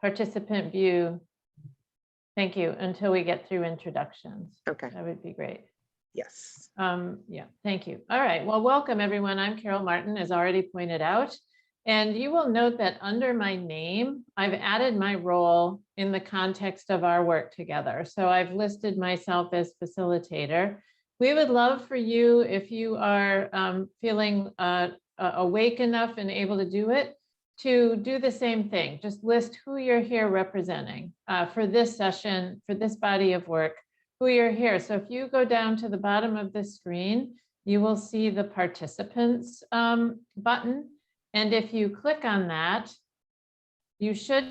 participant view. Thank you, until we get through introductions. Okay. That would be great. Yes. Yeah, thank you. All right, well, welcome everyone. I'm Carol Martin, as already pointed out. And you will note that under my name, I've added my role in the context of our work together. So I've listed myself as facilitator. We would love for you, if you are feeling awake enough and able to do it, to do the same thing. Just list who you're here representing for this session, for this body of work, who you're here. So if you go down to the bottom of the screen, you will see the participants button. And if you click on that, you should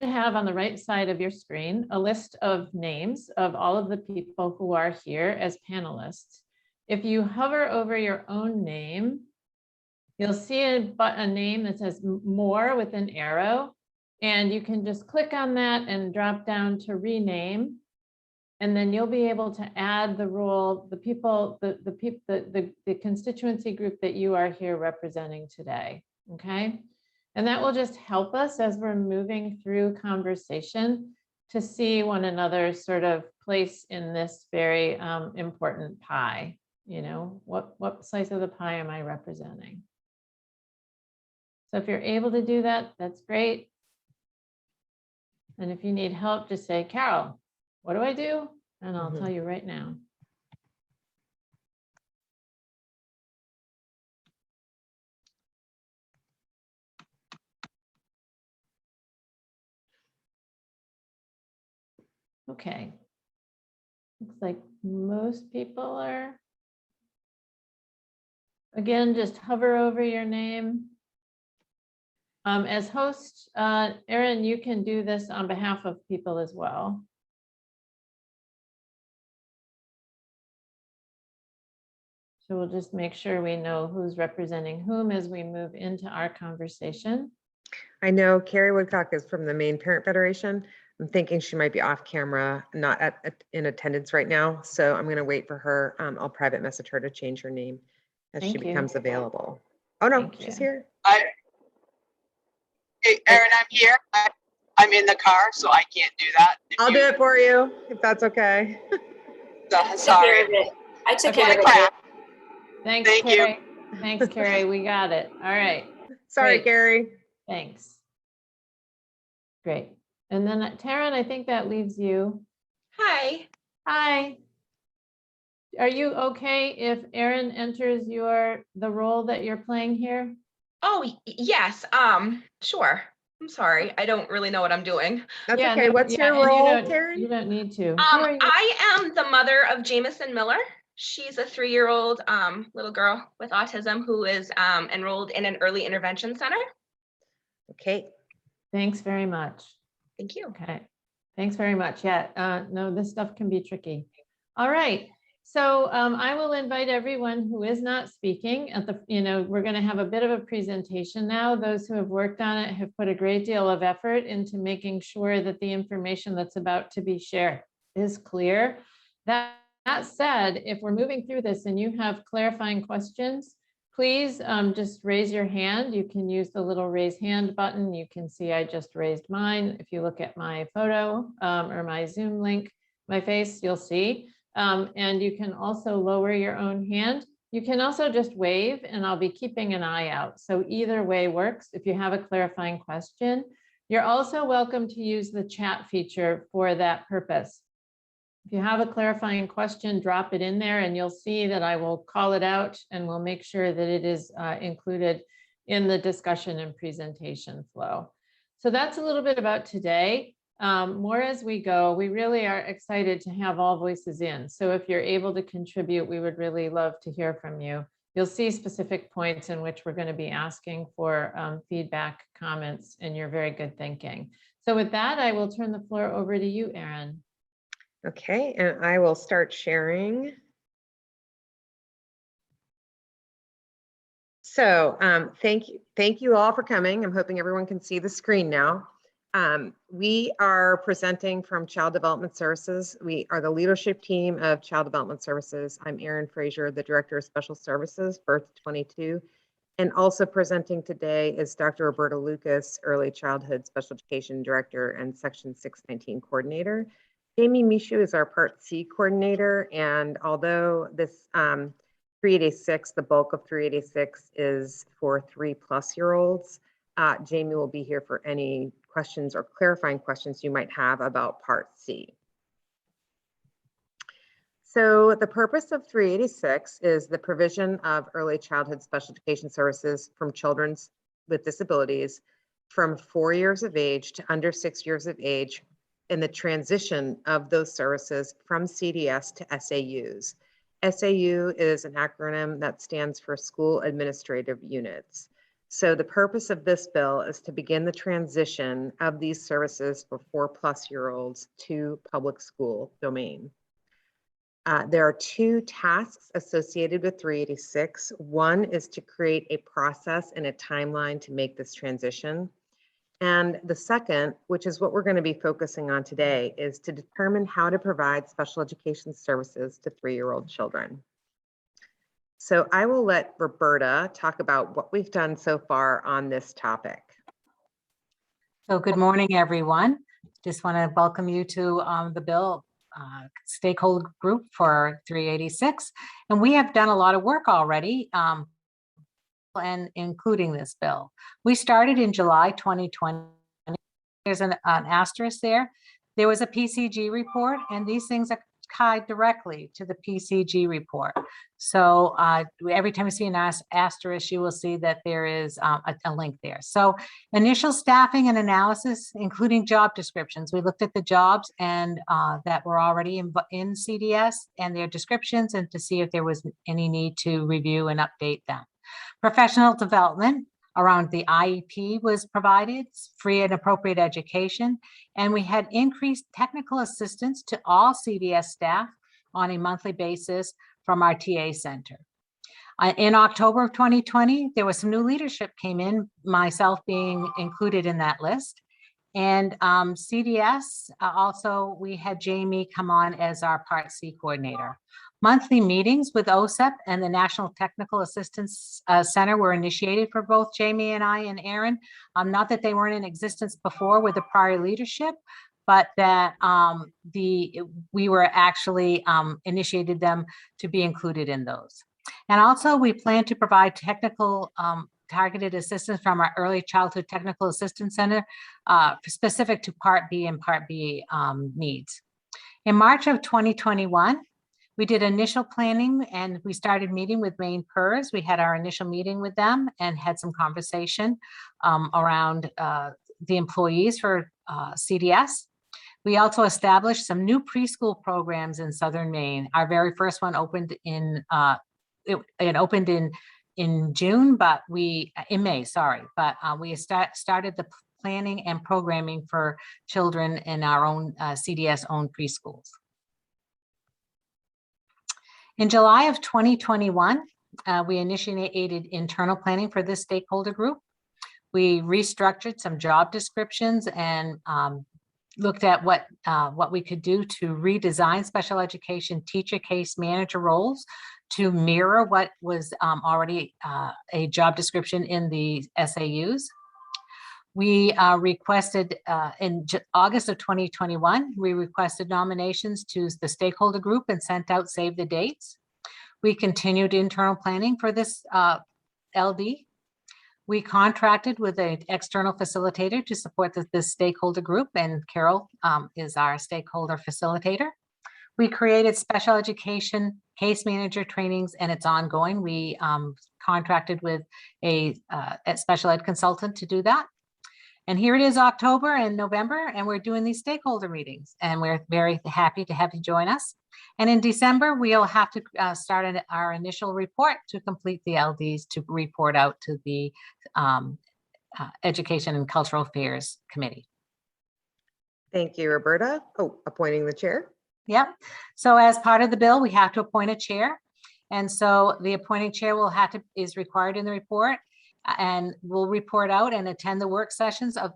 have on the right side of your screen a list of names of all of the people who are here as panelists. If you hover over your own name, you'll see a name that says more with an arrow, and you can just click on that and drop down to rename. And then you'll be able to add the role, the people, the constituency group that you are here representing today. Okay, and that will just help us as we're moving through conversation to see one another's sort of place in this very important pie. You know, what slice of the pie am I representing? So if you're able to do that, that's great. And if you need help, just say, Carol, what do I do? And I'll tell you right now. Okay. Looks like most people are. Again, just hover over your name. As host, Erin, you can do this on behalf of people as well. So we'll just make sure we know who's representing whom as we move into our conversation. I know Carrie Woodcock is from the Maine Parent Federation. I'm thinking she might be off camera, not in attendance right now. So I'm going to wait for her. I'll private message her to change her name as she becomes available. Oh no, she's here. Hey, Erin, I'm here. I'm in the car, so I can't do that. I'll do it for you if that's okay. Sorry. I took care of it. Thanks, Carrie. Thanks, Carrie. We got it. All right. Sorry, Great. Carrie. Thanks. Great. And then Taryn, I think that leaves you. Hi. Hi. Are you okay if Erin enters the role that you're playing here? Oh, yes. Sure. I'm sorry. I don't really know what I'm doing. That's okay. What's your role, Taryn? You don't need to. I am the mother of Jamison Miller. She's a 3-year-old little girl with autism who is enrolled in an early intervention center. Okay. Thanks very much. Thank you. Okay. Thanks very much. Yeah. No, this stuff can be tricky. All right. So I will invite everyone who is not speaking at the, we're going to have a bit of a presentation now. Those who have worked on it have put a great deal of effort into making sure that the information that's about to be shared is clear. That said, if we're moving through this and you have clarifying questions, please just raise your hand. You can use the little raise hand button. You can see I just raised mine. If you look at my photo or my Zoom link, my face, you'll see. And you can also lower your own hand. You can also just wave and I'll be keeping an eye out. So either way works if you have a clarifying question. You're also welcome to use the chat feature for that purpose. If you have a clarifying question, drop it in there and you'll see that I will call it out and we'll make sure that it is included in the discussion and presentation flow. So that's a little bit about today. More as we go, we really are excited to have all voices in. So if you're able to contribute, we would really love to hear from you. You'll see specific points in which we're going to be asking for feedback, comments, and your very good thinking. So with that, I will turn the floor over to you, Erin. Okay, and I will start sharing. So thank you all for coming. I'm hoping everyone can see the screen now. We are presenting from Child Development Services. We are the leadership team of Child Development Services. I'm Erin Frazier, the Director of Special Services, Birth 22, And also presenting today is Dr. Roberta Lucas, Early Childhood Special Education Director and Section 619 Coordinator. Jamie Mishu is our Part C Coordinator, and although this 386, the bulk of 386 is for 3+-year-olds, Jamie will be here for any questions or clarifying questions you might have about Part C. So the purpose of 386 is the provision of early childhood special education services from children with disabilities from 4 years of age to under 6 years of age, and the transition of those services from CDS to SAUs. SAU is an acronym that stands for School Administrative Units. So the purpose of this bill is to begin the transition of these services for 4+-year-olds to public school domain. There are 2 tasks associated with 386. One is to create a process and a timeline to make this transition. And the second, which is what we're going to be focusing on today, is to determine how to provide special education services to 3-year-old children. So I will let Roberta talk about what we've done so far on this topic. So good morning, everyone. Just want to welcome you to the bill stakeholder group for 386. And we have done a lot of work already, and including this bill. We started in July 2020. There's an asterisk there. There was a PCG report, and these things are tied directly to the PCG report. So every time you see an asterisk, you will see that there is a link there. So initial staffing and analysis, including job descriptions. We looked at the jobs and that were already in CDS and their descriptions, and to see if there was any need to review and update them. Professional development around the IEP was provided, free and appropriate education, and we had increased technical assistance to all CDS staff on a monthly basis from our TA center. In October of 2020, there was some new leadership came in, myself being included in that list. And CDS, also, we had Jamie come on as our Part C coordinator. Monthly meetings with OSEP and the National Technical Assistance Center were initiated for both Jamie and I and Aaron. Not that they weren't in existence before with the prior leadership, but that we were actually initiated them to be included in those. And also we plan to provide technical targeted assistance from our Early Childhood Technical Assistance Center specific to Part B and Part B needs. In March of 2021, we did initial planning and we started meeting with Maine PERS. We had our initial meeting with them and had some conversation around the employees for CDS. We also established some new preschool programs in Southern Maine. Our very first one opened in, it opened in June, but in May, sorry. But we started the planning and programming for children in our own CDS owned preschools. In July of 2021, we initiated internal planning for this stakeholder group. We restructured some job descriptions and looked at what we could do to redesign special education teacher case manager roles to mirror what was already a job description in the SAUs. We requested in August of 2021, we requested nominations to the stakeholder group and sent out save the dates. We continued internal planning for this LD. We contracted with an external facilitator to support this stakeholder group, and Carol is our stakeholder facilitator. We created special education case manager trainings, and it's ongoing. We contracted with a special ed consultant to do that. And here it is October and November, and we're doing these stakeholder meetings, and we're very happy to have you join us. And in December, we'll have to start our initial report to complete the LDs to report out to the Education and Cultural Affairs Committee. Thank you, Roberta. Oh, appointing the chair. Yep. So as part of the bill, we have to appoint a chair. And so the appointing chair is required in the report, and will report out and attend the work sessions of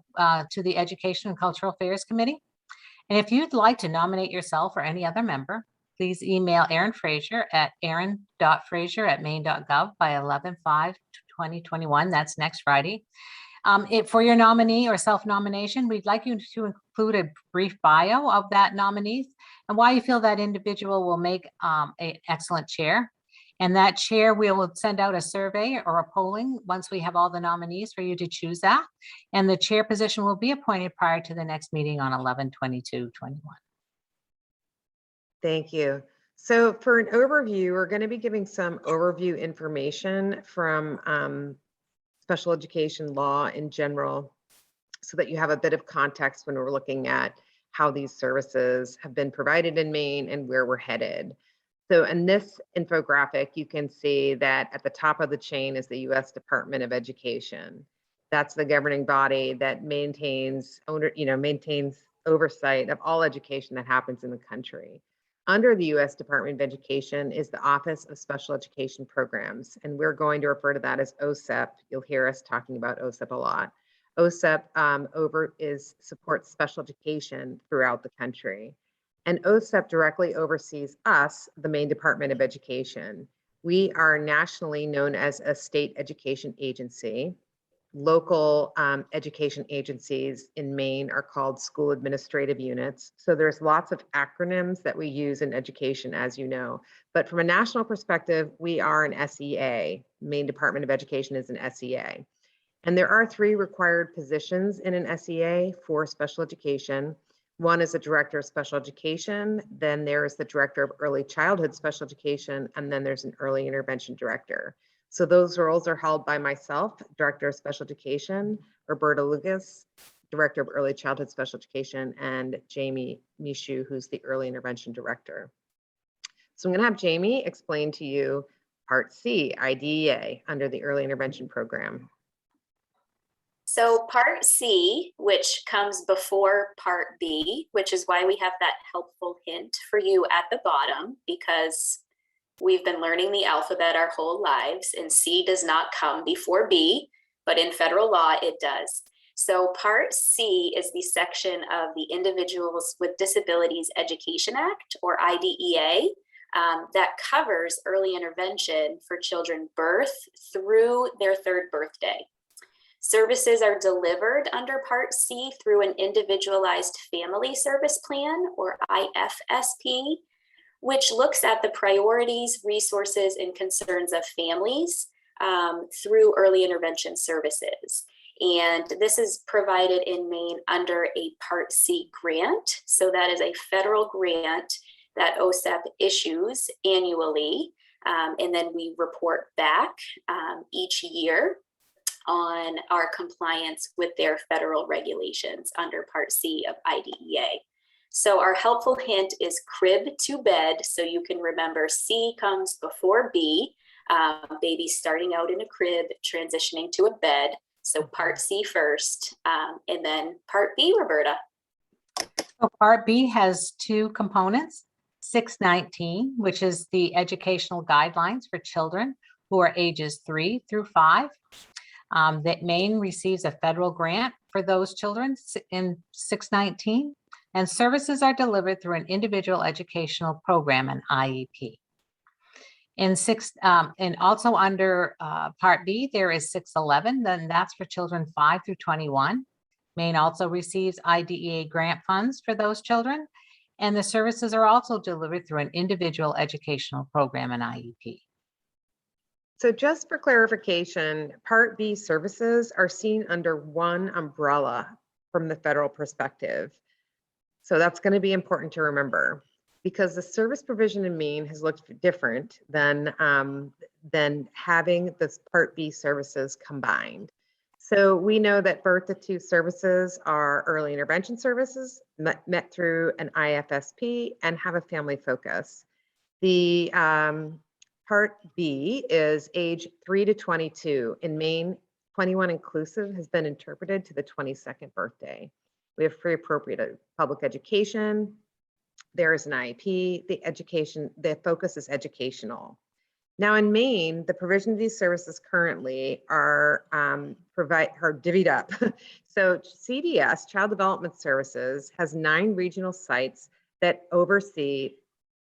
to the Education and Cultural Affairs Committee. And if you'd like to nominate yourself or any other member, please email Erin Fraser at erin.fraser@maine.gov by 11/5/2021. 2021. That's next Friday. For your nominee or self-nomination, we'd like you to include a brief bio of that nominee and why you feel that individual will make an excellent chair. And that chair, we will send out a survey or a polling once we have all the nominees for you to choose that. And the chair position will be appointed prior to the next meeting on 11/22/21. Thank you. So for an overview, we're going to be giving some overview information from special education law in general, so that you have a bit of context when we're looking at how these services have been provided in Maine and where we're headed. So in this infographic, you can see that at the top of the chain is the U.S. Department of Education. That's the governing body that maintains oversight of all education that happens in the country. Under the U.S. Department of Education is the Office of Special Education Programs, and we're going to refer to that as OSEP. You'll hear us talking about OSEP a lot. OSEP supports special education throughout the country. And OSEP directly oversees us, the Maine Department of Education. We are nationally known as a state education agency. Local education agencies in Maine are called school administrative units. So there's lots of acronyms that we use in education, as you know. But from a national perspective, we are an SEA. Maine Department of Education is an SEA. And there are 3 required positions in an SEA for special education. One is the Director of Special Education, then there is the Director of Early Childhood Special Education, and then there's an Early Intervention Director. So those roles are held by myself, Director of Special Education, Roberta Lucas, Director of Early Childhood Special Education, and Jamie Mishu, who's the Early Intervention Director. So I'm going to have Jamie explain to you Part C, IDEA, under the Early Intervention Program. So Part C, which comes before Part B, which is why we have that helpful hint for you at the bottom, because we've been learning the alphabet our whole lives, and C does not come before B, but in federal law, it does. So Part C is the section of the Individuals with Disabilities Education Act, or IDEA, that covers early intervention for children birth through their 3rd birthday. Services are delivered under Part C through an Individualized Family Service Plan, or IFSP, which looks at the priorities, resources, and concerns of families through early intervention services. And this is provided in Maine under a Part C grant. So that is a federal grant that OSEP issues annually. And then we report back each year on our compliance with their federal regulations under Part C of IDEA. So our helpful hint is crib to bed. So you can remember C comes before B, baby starting out in a crib, transitioning to a bed. So Part C first, and then Part B, Roberta. So Part B has 2 components, 619, which is the educational guidelines for children who are ages 3 through 5. That Maine receives a federal grant for those children in 619, and services are delivered through an individual educational program, an IEP. And also under Part B, there is 611, then that's for children 5 through 21. Maine also receives IDEA grant funds for those children, and the services are also delivered through an individual educational program, an IEP. So just for clarification, Part B services are seen under one umbrella from the federal perspective. So that's going to be important to remember, because the service provision in Maine has looked different than having this Part B services combined. So we know that birth to 2 services are early intervention services met through an IFSP and have a family focus. The Part B is age 3 to 22. In Maine, 21 inclusive has been interpreted to the 22nd birthday. We have free appropriate public education. There is an IEP. The focus is educational. Now in Maine, the provision of these services currently are divvied up. So CDS, Child Development Services, has 9 regional sites that oversee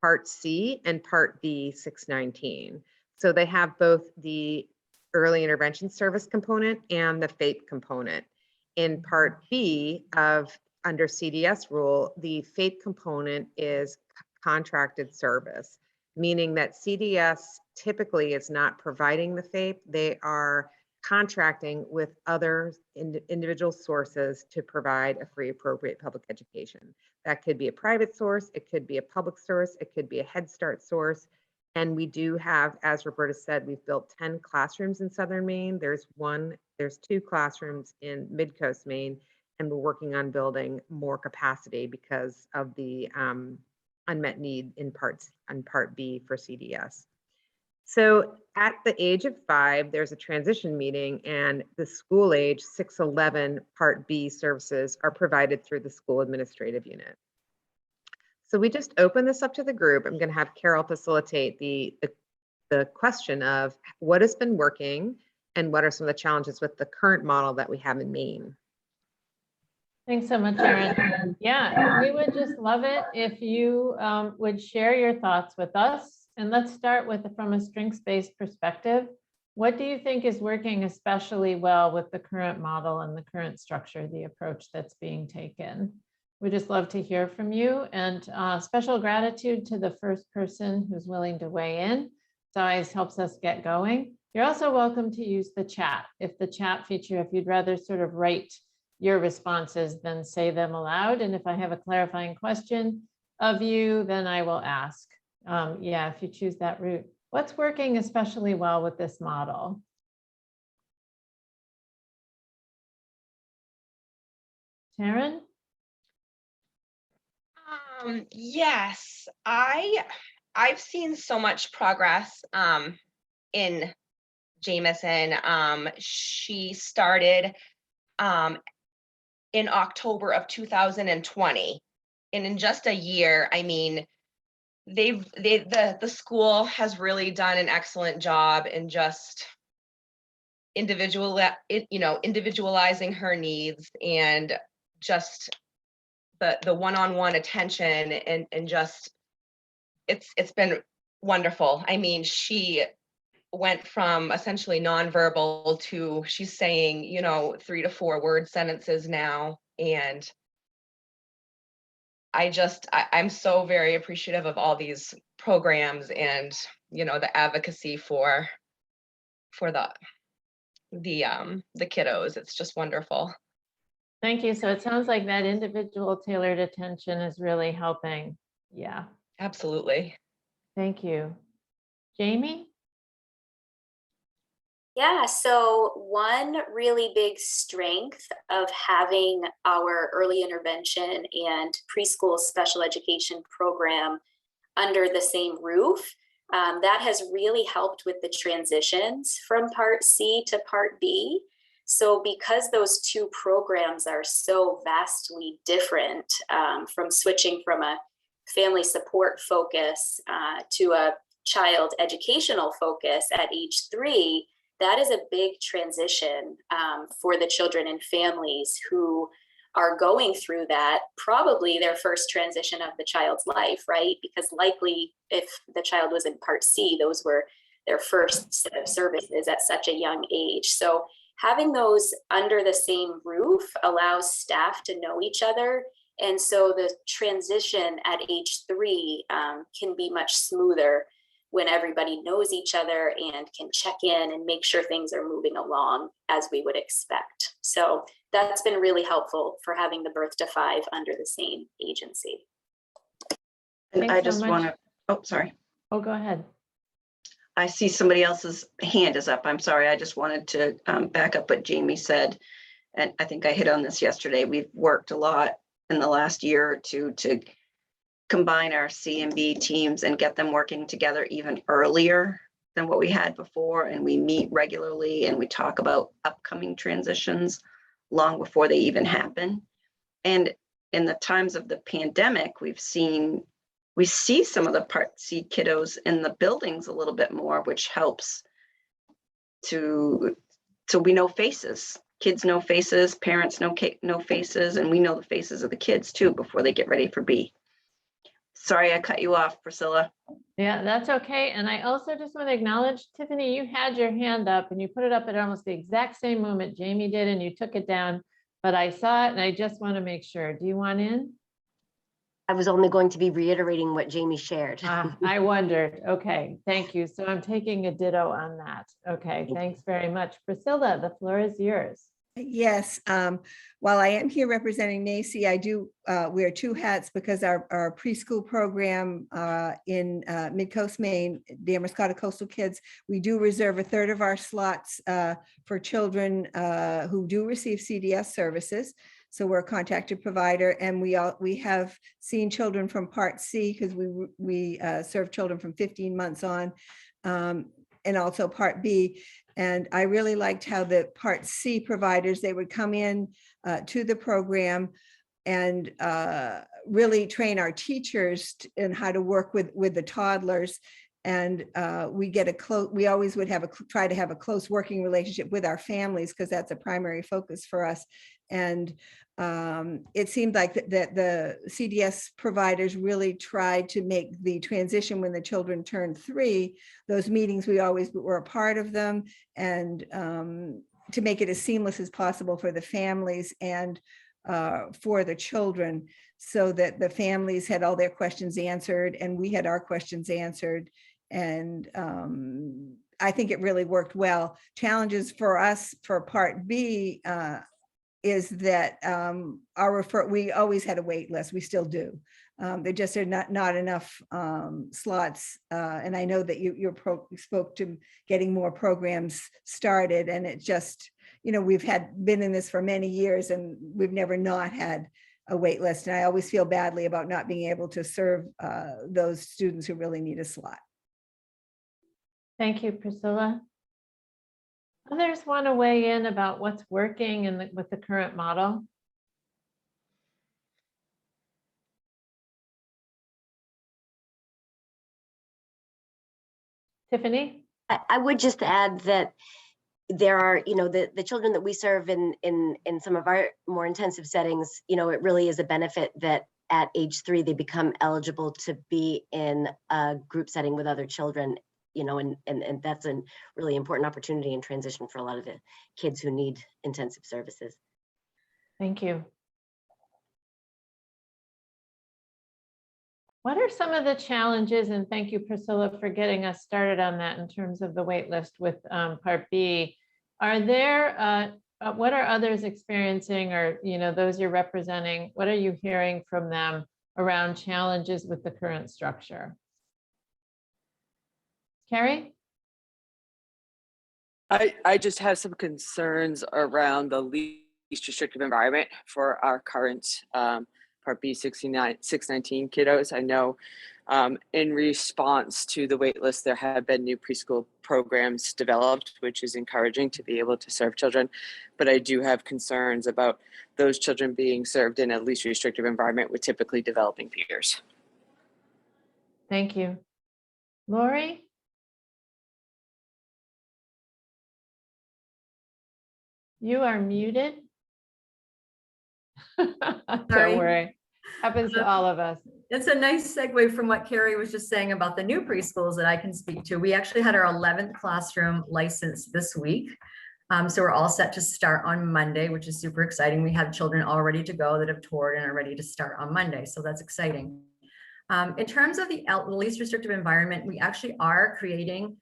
Part C and Part B 619. So they have both the early intervention service component and the FAPE component. In Part B of under CDS rule, the FAPE component is contracted service, meaning that CDS typically is not providing the FAPE. They are contracting with other individual sources to provide a free appropriate public education. That could be a private source, it could be a public source, it could be a Head Start source. And we do have, as Roberta said, we've built 10 classrooms in Southern Maine. There's 2 classrooms in Mid-Coast Maine, and we're working on building more capacity because of the unmet need in Part B for CDS. So at the age of 5, there's a transition meeting, and the school age 6-11 Part B services are provided through the school administrative unit. So we just open this up to the group. I'm going to have Carol facilitate the question of what has been working and what are some of the challenges with the current model that we have in Maine. Thanks so much, Erin. Yeah, we would just love it if you would share your thoughts with us. And let's start with from a strengths-based perspective. What do you think is working especially well with the current model and the current structure, the approach that's being taken? We just love to hear from you, and special gratitude to the first person who's willing to weigh in. It always helps us get going. You're also welcome to use the chat. If the chat feature, if you'd rather sort of write your responses than say them aloud. And if I have a clarifying question of you, then I will ask. Yeah, if you choose that route. What's working especially well with this model? Taryn? Yes, I've seen so much progress in Jameson. She started in October of 2020, and in just a year, I mean, the school has really done an excellent job in just individualizing her needs, and just the one-on-one attention, and just it's been wonderful. I mean, she went from essentially nonverbal to she's saying 3 to 4 word sentences now, and I'm so very appreciative of all these programs, and the advocacy for the kiddos. It's just wonderful. Thank you. So it sounds like that individual tailored attention is really helping. Yeah. Absolutely. Thank you. Jamie? Yeah, so one really big strength of having our early intervention and preschool special education program under the same roof, that has really helped with the transitions from Part C to Part B. So because those 2 programs are so vastly different, from switching from a family support focus to a child educational focus at age 3, that is a big transition for the children and families who are going through that, probably their first transition of the child's life, right? Because likely if the child was in Part C, those were their first set of services at such a young age. So having those under the same roof allows staff to know each other. And so the transition at age 3 can be much smoother when everybody knows each other and can check in and make sure things are moving along as we would expect. So that's been really helpful for having the birth to 5 under the same agency. And Thanks I so just much. want to, oh, sorry. Oh, go ahead. I see somebody else's hand is up. I'm sorry. I just wanted to back up what Jamie said. And I think I hit on this yesterday. We've worked a lot in the last year or two to combine our C and B teams and get them working together even earlier than what we had before. And we meet regularly and we talk about upcoming transitions long before they even happen. And in the times of the pandemic, we see some of the Part C kiddos in the buildings a little bit more, which helps so we know faces. Kids know faces, parents know faces, and we know the faces of the kids too before they get ready for B. Sorry, I cut you off, Priscilla. Yeah, that's okay. And I also just want to acknowledge, Tiffany, you had your hand up and you put it up at almost the exact same moment Jamie did, and you took it down, but I saw it and I just want to make sure. Do you want in? I was only going to be reiterating what Jamie shared. I wondered. Okay, thank you. So I'm taking a ditto on that. Okay, thanks very much. Priscilla, the floor is yours. Yes, while I am here representing NACI, I do wear two hats because our preschool program in Mid-Coast Maine, the Amascotta Coastal Kids, we do reserve a third of our slots for children who do receive CDS services. So we're a contacted provider, and we have seen children from Part C because we serve children from 15 months on, and also Part B. And I really liked how the Part C providers, they would come in to the program and really train our teachers in how to work with the toddlers. And we always would try to have a close working relationship with our families because that's a primary focus for us. And it seemed like that the CDS providers really tried to make the transition when the children turned 3. Those meetings, we always were a part of them, and to make it as seamless as possible for the families and for the children, so that the families had all their questions answered and we had our questions answered. And I think it really worked well. Challenges for us for Part B is that we always had a wait list. We still do. There just are not enough slots. And I know that you spoke to getting more programs started, and it just, we've been in this for many years and we've never not had a wait list. And I always feel badly about not being able to serve those students who really need a slot. Thank you, Priscilla. Others want to weigh in about what's working with the current model? Tiffany? I would just add that there are, the children that we serve in some of our more intensive settings, it really is a benefit that at age 3, they become eligible to be in a group setting with other children. And that's a really important opportunity and transition for a lot of the kids who need intensive services. Thank you. What are some of the challenges, and thank you, Priscilla, for getting us started on that in terms of the wait list with Part B. Are there, what are others experiencing, or those you're representing, what are you hearing from them around challenges with the current structure? Carrie? I just have some concerns around the least restrictive environment for our current Part B 619 kiddos. I know in response to the wait list, there have been new preschool programs developed, which is encouraging to be able to serve children. But I do have concerns about those children being served in a least restrictive environment with typically developing peers. Thank you. Lori? You are muted. Don't worry. Happens to all of us. It's a nice segue from what Carrie was just saying about the new preschools that I can speak to. We actually had our 11th classroom license this week. So we're all set to start on Monday, which is super exciting. We have children all ready to go that have toured and are ready to start on Monday. So that's exciting. In terms of the least restrictive environment, we actually are creating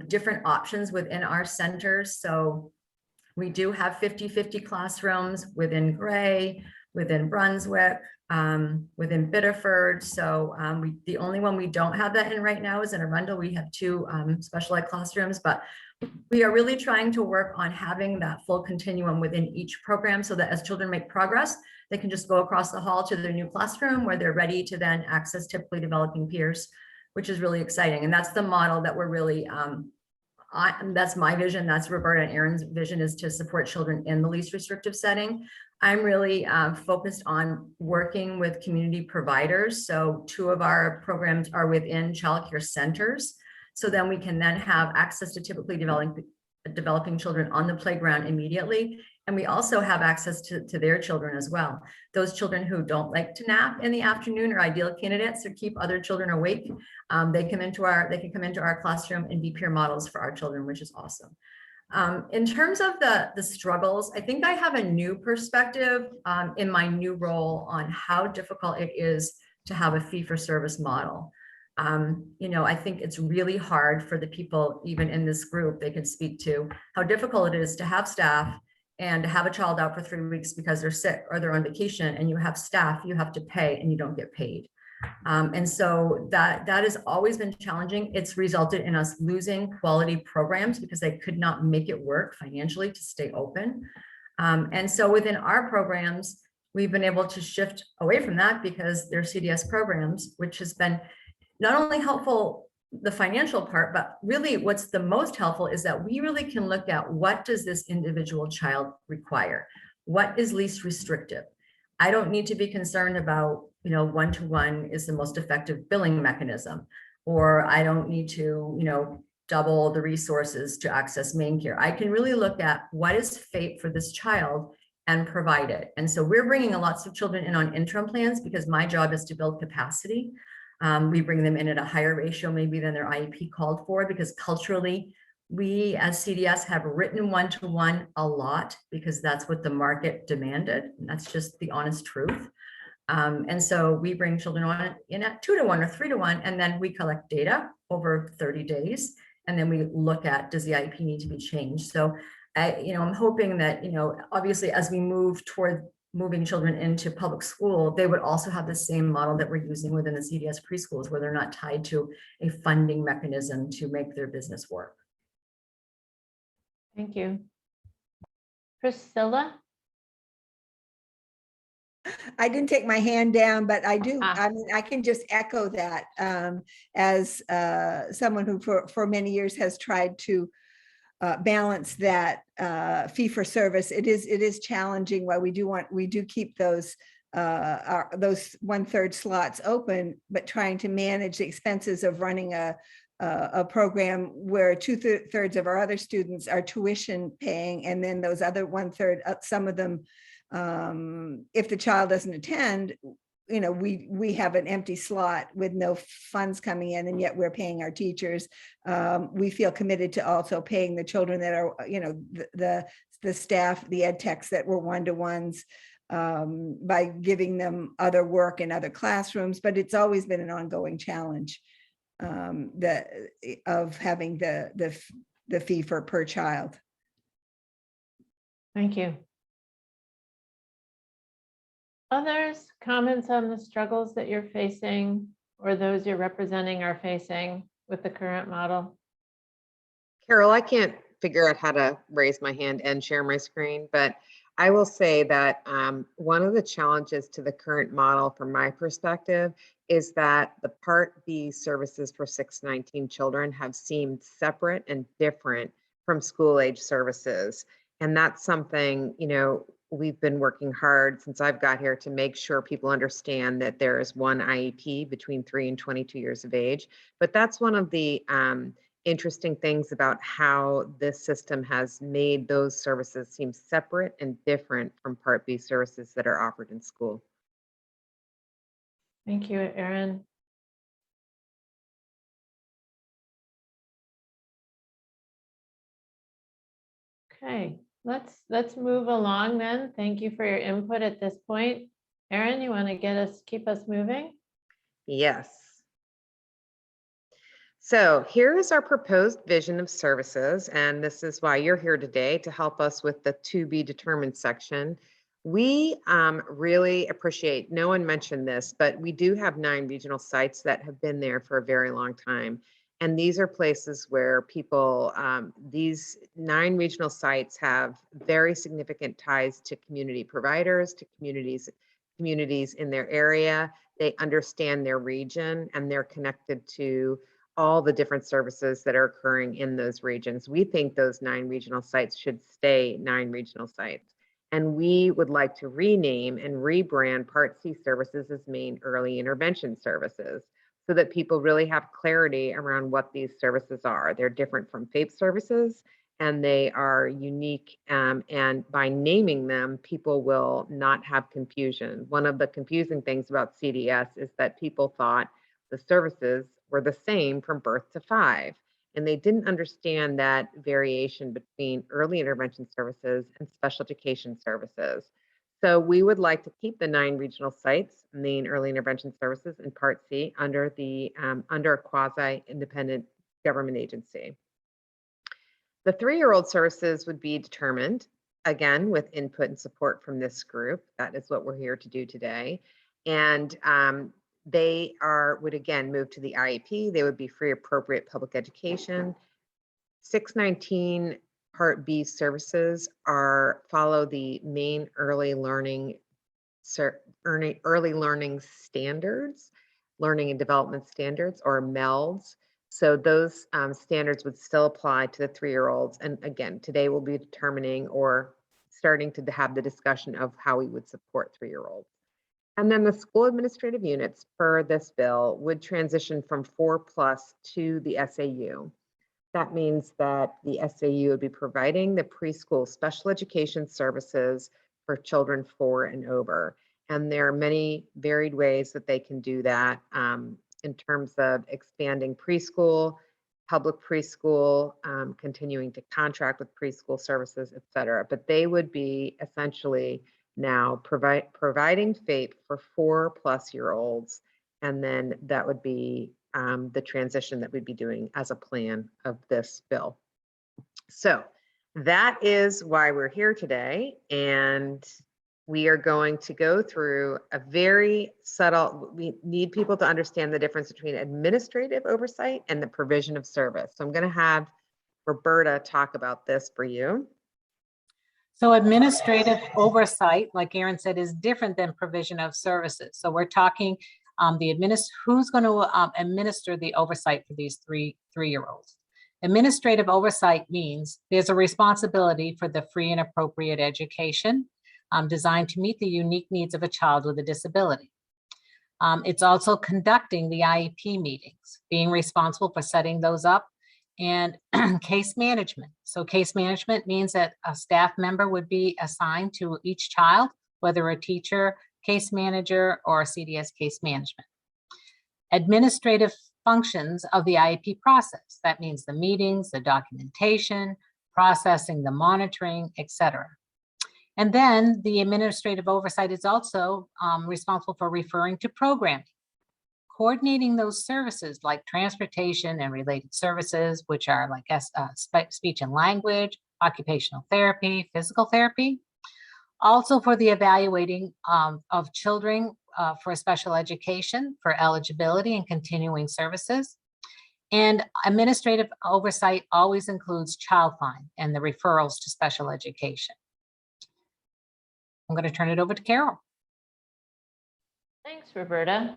different options within our centers. So we do have 50-50 classrooms within Gray, within Brunswick, within Biddeford. So the only one we don't have that in right now is in Arundel. We have 2 special ed classrooms, but we are really trying to work on having that full continuum within each program so that as children make progress, they can just go across the hall to their new classroom where they're ready to then access typically developing peers, which is really exciting. And that's the model that we're really that's my vision. That's Roberta and Aaron's vision, is to support children in the least restrictive setting. I'm really focused on working with community providers. So 2 of our programs are within childcare centers. So then we can then have access to typically developing children on the playground immediately. And we also have access to their children as well. Those children who don't like to nap in the afternoon are ideal candidates to keep other children awake. They can come into our classroom and be peer models for our children, which is awesome. In terms of the struggles, I think I have a new perspective in my new role on how difficult it is to have a fee-for-service model. I think it's really hard for the people, even in this group, they can speak to how difficult it is to have staff and to have a child out for 3 weeks because they're sick or they're on vacation, and you have staff you have to pay and you don't get paid. And so that has always been challenging. It's resulted in us losing quality programs because they could not make it work financially to stay open. And so within our programs, we've been able to shift away from that because they're CDS programs, which has been not only helpful, the financial part, but really what's the most helpful is that we really can look at what does this individual child require? What is least restrictive? I don't need to be concerned about, one-to-one is the most effective billing mechanism, or I don't need to, double the resources to access main care. I can really look at what is fate for this child and provide it. And so we're bringing lots of children in on interim plans because my job is to build capacity. We bring them in at a higher ratio maybe than their IEP called for, because culturally, we as CDS have written one-to-one a lot because that's what the market demanded. And that's just the honest truth. And so we bring children on in at 2-to-1 or 3-to-1, and then we collect data over 30 days. And then we look at, does the IEP need to be changed? So I'm hoping that, obviously as we move toward moving children into public school, they would also have the same model that we're using within the CDS preschools, where they're not tied to a funding mechanism to make their business work. Thank you. Priscilla? I didn't take my hand down, but I do. Ah. I mean, I can just echo that as someone who for many years has tried to balance that fee for service. It is challenging. While we do keep those 1/3 slots open, but trying to manage the expenses of running a program where 2/3 of our other students are tuition paying, and then those other 1/3, some of them, if the child doesn't attend, we have an empty slot with no funds coming in, and yet we're paying our teachers. We feel committed to also paying the children that are, the staff, the ed techs that were one-to-ones, by giving them other work in other classrooms. But it's always been an ongoing challenge of having the fee per child. Thank you. Others, comments on the struggles that you're facing or those you're representing are facing with the current model? Carol, I can't figure out how to raise my hand and share my screen, but I will say that one of the challenges to the current model from my perspective is that the Part B services for 619 children have seemed separate and different from school age services. And that's something, we've been working hard since I've got here to make sure people understand that there is one IEP between 3 and 22 years of age. But that's one of the interesting things about how this system has made those services seem separate and different from Part B services that are offered in school. Thank you, Erin. Okay, let's move along then. Thank you for your input at this point. Erin, you want to keep us moving? Yes. So here is our proposed vision of services, and this is why you're here today, to help us with the to be determined section. We really appreciate, no one mentioned this, but we do have 9 regional sites that have been there for a very long time. And these are places where people, these 9 regional sites have very significant ties to community providers, to communities in their area. They understand their region, and they're connected to all the different services that are occurring in those regions. We think those 9 regional sites should stay 9 regional sites. And we would like to rename and rebrand Part C services as Maine Early Intervention Services, so that people really have clarity around what these services are. They're different from FAPE services, and they are unique. And by naming them, people will not have confusion. One of the confusing things about CDS is that people thought the services were the same from birth to 5. And they didn't understand that variation between early intervention services and special education services. So we would like to keep the 9 regional sites, main early intervention services in Part C under a quasi-independent government agency. The 3-year-old services would be determined, again, with input and support from this group. That is what we're here to do today. And they would again move to the IEP. They would be free appropriate public education. 619 Part B services follow the main early learning standards, learning and development standards, or MELDs. So those standards would still apply to the 3-year-olds. And again, today we'll be determining or starting to have the discussion of how we would support 3-year-olds. And then the school administrative units for this bill would transition from 4+ to the SAU. That means that the SAU would be providing the preschool special education services for children 4 and over. And there are many varied ways that they can do that in terms of expanding preschool, public preschool, continuing to contract with preschool services, et cetera. But they would be essentially now providing FAPE for 4+ year olds. And then that would be the transition that we'd be doing as a plan of this bill. So that is why we're here today. And we are going to go through a very subtle, we need people to understand the difference between administrative oversight and the provision of service. So I'm going to have Roberta talk about this for you. So administrative oversight, like Erin said, is different than provision of services. So we're talking who's going to administer the oversight for these three-year-olds. Administrative oversight means there's a responsibility for the free and appropriate education designed to meet the unique needs of a child with a disability. It's also conducting the IEP meetings, being responsible for setting those up, and case management. So case management means that a staff member would be assigned to each child, whether a teacher, case manager, or a CDS case management. Administrative functions of the IEP process. That means the meetings, the documentation, processing, the monitoring, etc. And then the administrative oversight is also responsible for referring to programming, coordinating those services like transportation and related services, which are like speech and language, occupational therapy, physical therapy. Also for the evaluating of children for special education, for eligibility and continuing services. And administrative oversight always includes child find and the referrals to special education. I'm going to turn it over to Carol. Thanks, Roberta.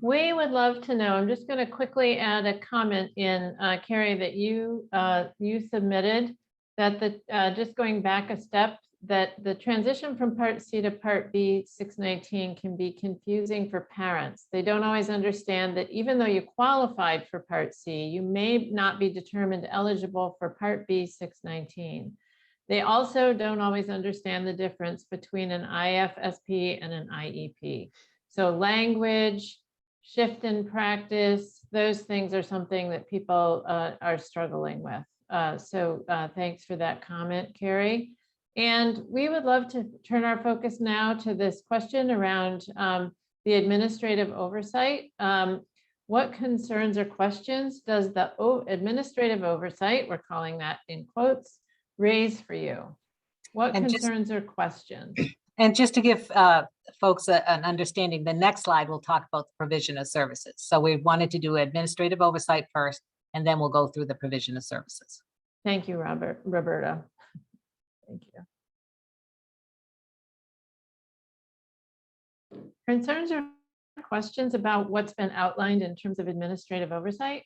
We would love to know, I'm just going to quickly add a comment in, Carrie, that you submitted that just going back a step, that the transition from Part C to Part B 619 can be confusing for parents. They don't always understand that even though you qualified for Part C, you may not be determined eligible for Part B 619. They also don't always understand the difference between an IFSP and an IEP. So language, shift in practice, those things are something that people are struggling with. So thanks for that comment, Carrie. And we would love to turn our focus now to this question around the administrative oversight. What concerns or questions does the administrative oversight, we're calling that in quotes, raise for you? What concerns or questions? And just to give folks an understanding, the next slide will talk about the provision of services. So we wanted to do administrative oversight first, and then we'll go through the provision of services. Thank you, Roberta. Thank you. Concerns or questions about what's been outlined in terms of administrative oversight?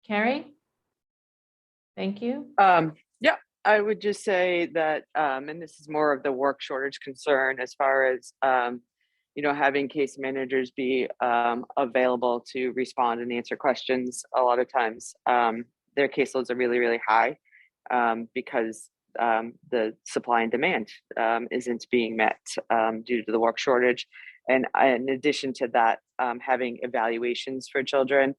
Carrie? Thank you. Yeah, I would just say that, and this is more of the work shortage concern as far as, having case managers be available to respond and answer questions. A lot of times, their caseloads are really, really high because the supply and demand isn't being met due to the work shortage. And in addition to that, having evaluations for children.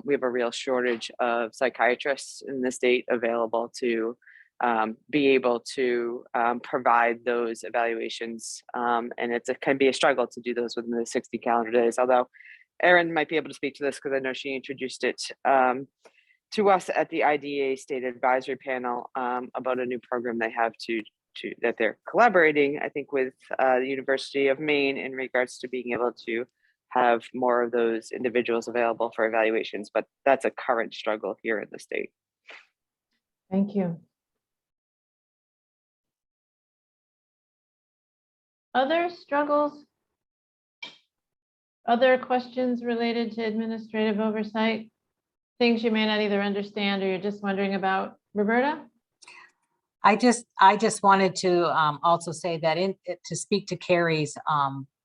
We have a real shortage of psychiatrists in the state available to be able to provide those evaluations. And it can be a struggle to do those within the 60 calendar days, although Erin might be able to speak to this because I know she introduced it to us at the IDEA State Advisory Panel about a new program they have that they're collaborating, I think, with the University of Maine in regards to being able to have more of those individuals available for evaluations, but that's a current struggle here in the state. Thank you. Other struggles? Other questions related to administrative oversight? Things you may not either understand or you're just wondering about? Roberta? I just wanted to also say that to speak to Carrie's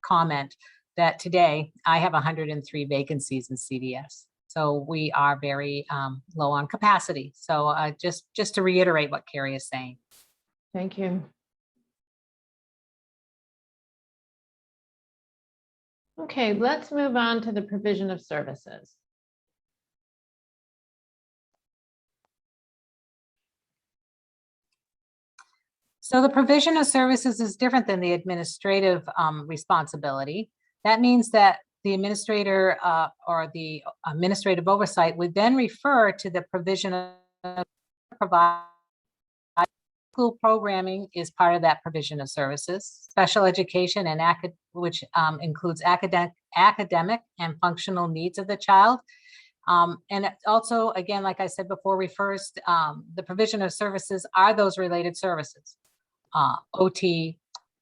comment, that today I have 103 vacancies in CDS. So we are very low on capacity. So just to reiterate what Carrie is saying. Thank you. Okay, let's move on to the provision of services. So the provision of services is different than the administrative responsibility. That means that the administrator or the administrative oversight would then refer to the provision of provide school programming is part of that provision of services. Special education and which includes academic and functional needs of the child. And it also, again, like I said before, refers to the provision of services are those related services. OT,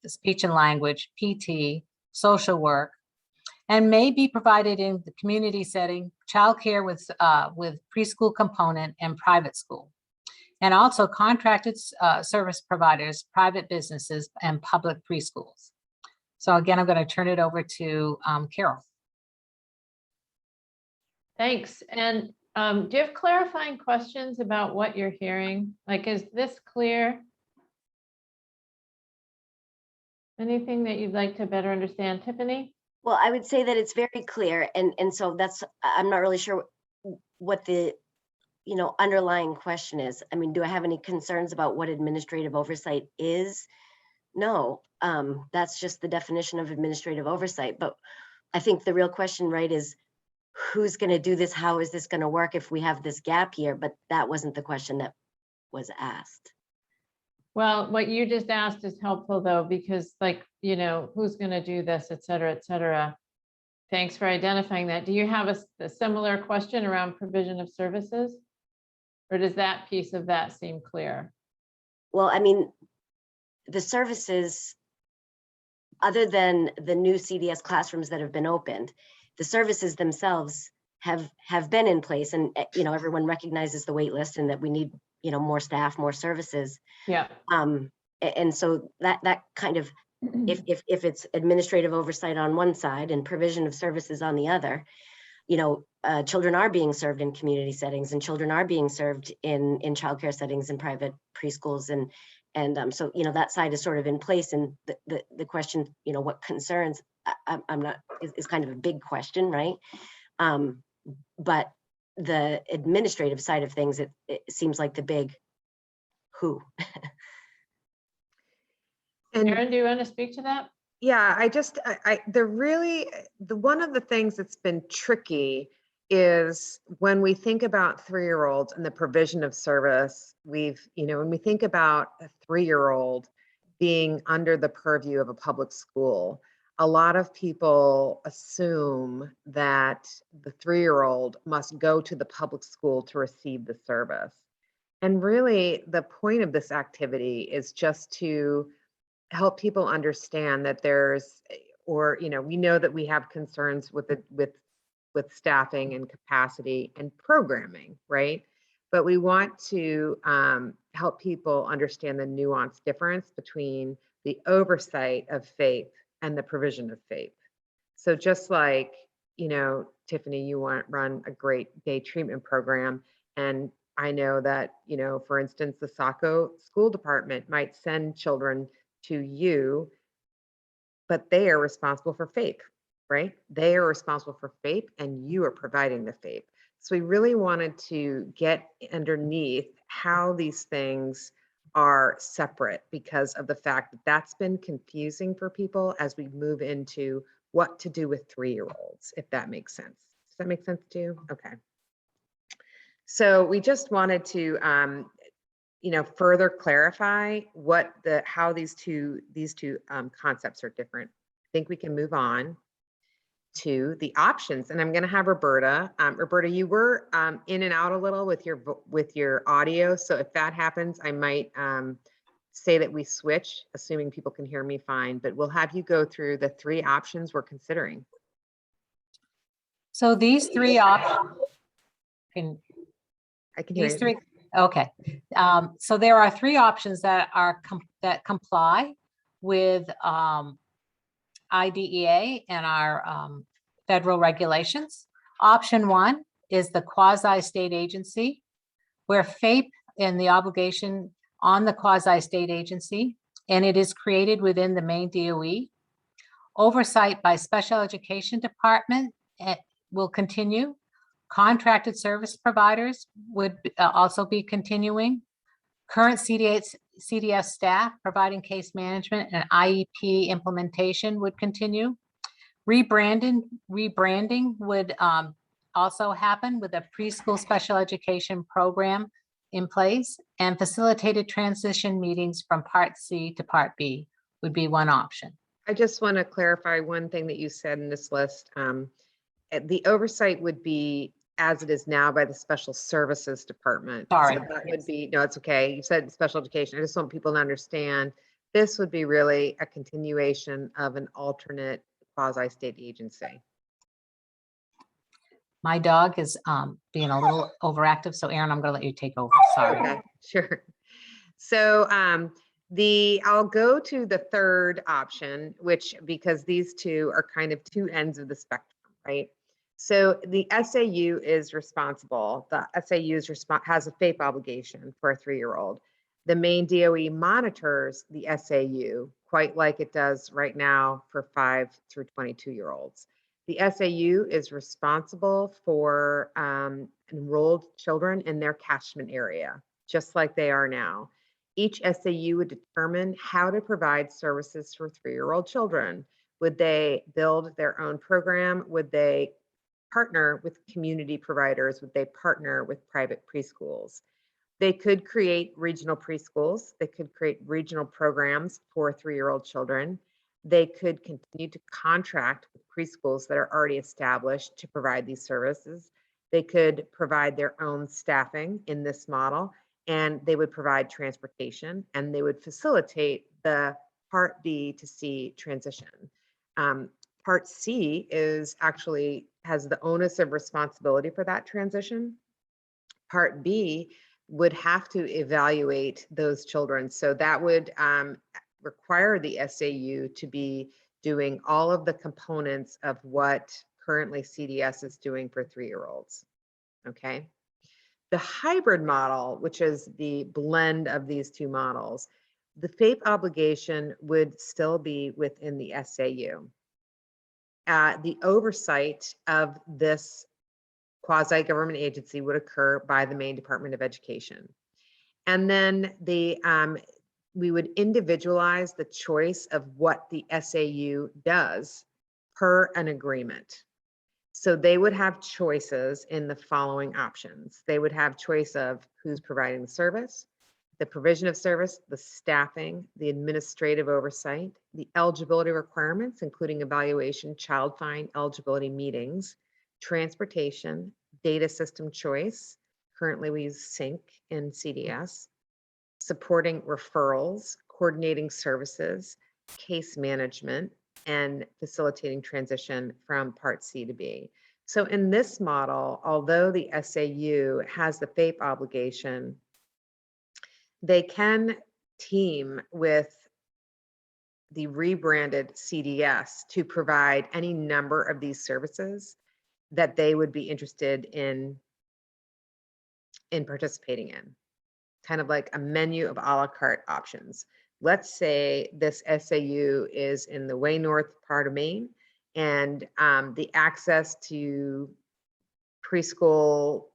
speech and language, PT, social work, and may be provided in the community setting, childcare with preschool component and private school. And also contracted service providers, private businesses, and public preschools. So again, I'm going to turn it over to Carol. Thanks. And do you have clarifying questions about what you're hearing? Like, is this clear? Anything that you'd like to better understand, Tiffany? Well, I would say that it's very clear. And so that's, I'm not really sure what the, underlying question is. I mean, do I have any concerns about what administrative oversight is? No, that's just the definition of administrative oversight. But I think the real question, right, is who's going to do this? How is this going to work if we have this gap here? But that wasn't the question that was asked. Well, what you just asked is helpful though, because who's going to do this, et cetera, et cetera. Thanks for identifying that. Do you have a similar question around provision of services? Or does that piece of that seem clear? Well, I mean, the services, other than the new CDS classrooms that have been opened, the services themselves have been in place, and everyone recognizes the wait list and that we need more staff, more services. Yeah. And so that kind of, if it's administrative oversight on one side and provision of services on the other, children are being served in community settings, and children are being served in childcare settings and private preschools, and so that side is sort of in place. And the question, what concerns, I'm not, is kind of a big question, right? But the administrative side of things, it seems like the big who. And Erin, do you want to speak to that? yeah, one of the things that's been tricky is when we think about 3-year-olds and the provision of service, when we think about a 3-year-old being under the purview of a public school, a lot of people assume that the 3-year-old must go to the public school to receive the service. And really, the point of this activity is just to help people understand that we know that we have concerns with staffing and capacity and programming, right? but we want to help people understand the nuanced difference between the oversight of FAPE and the provision of FAPE. So just like, you know, Tiffany, you run a great day treatment program, and I know that, you know, for instance, the Saco school department might send children to you, but they are responsible for FAPE, right? They are responsible for FAPE and you are providing the FAPE. So we really wanted to get underneath how these things are separate because of the fact that that's been confusing for people as we move into what to do with 3-year-olds, if that makes sense. Does that make sense to you? Okay. So we just wanted to, you know, further clarify how these two concepts are different. I think we can move on to the options, and I'm going to have Roberta. Roberta, you were in and out a little with your audio, so if that happens, I might say that we switch, assuming people can hear me fine. But we'll have you go through the 3 options we're considering. So these 3 options. I can hear These you. 3. Okay. So there are 3 options that are that comply with IDEA and our federal regulations. Option 1 is the quasi-state agency, where FAPE and the obligation on the quasi-state agency, and it is created within the main DOE. Oversight by special education department will continue. Contracted service providers would also be continuing. Current CDS staff providing case management and IEP implementation would continue. Rebranding would also happen with a preschool special education program in place, and facilitated transition meetings from Part C to Part B would be one option. I just want to clarify one thing that you said in this list. The oversight would be as it is now by the Special Services Department. Sorry. So that would be, no, it's okay. You said special education. I just want people to understand this would be really a continuation of an alternate quasi-state agency. My dog is being a little overactive, so Erin, I'm going to let you take over. Sorry. Okay, sure. So I'll go to the third option, which, because these two are kind of 2 ends of the spectrum, right? So the SAU is responsible. The SAU has a FAPE obligation for a 3-year-old. The main DOE monitors the SAU quite like it does right now for 5 through 22-year-olds. The SAU is responsible for enrolled children in their catchment area, just like they are now. Each SAU would determine how to provide services for 3-year-old children. Would they build their own program? Would they partner with community providers? Would they partner with private preschools? They could create regional preschools. They could create regional programs for 3-year-old children. They could continue to contract with preschools that are already established to provide these services. They could provide their own staffing in this model, and they would provide transportation, and they would facilitate the Part B to C transition. Part C has the onus of responsibility for that transition. Part B would have to evaluate those children. So that would require the SAU to be doing all of the components of what currently CDS is doing for 3-year-olds. Okay. The hybrid model, which is the blend of these 2 models, the FAPE obligation would still be within the SAU. The oversight of this quasi-government agency would occur by the Maine Department of Education. And then we would individualize the choice of what the SAU does per an agreement. So they would have choices in the following options. They would have choice of who's providing the service, the provision of service, the staffing, the administrative oversight, the eligibility requirements, including evaluation, child find eligibility meetings, transportation, data system choice. Currently we use SYNC in CDS, supporting referrals, coordinating services, case management, and facilitating transition from Part C to B. So in this model, although the SAU has the FAPE obligation, they can team with the rebranded CDS to provide any number of these services that they would be interested in participating in, kind of like a menu of a la carte options. Let's say this SAU is in the way north part of Maine, and the access to preschool,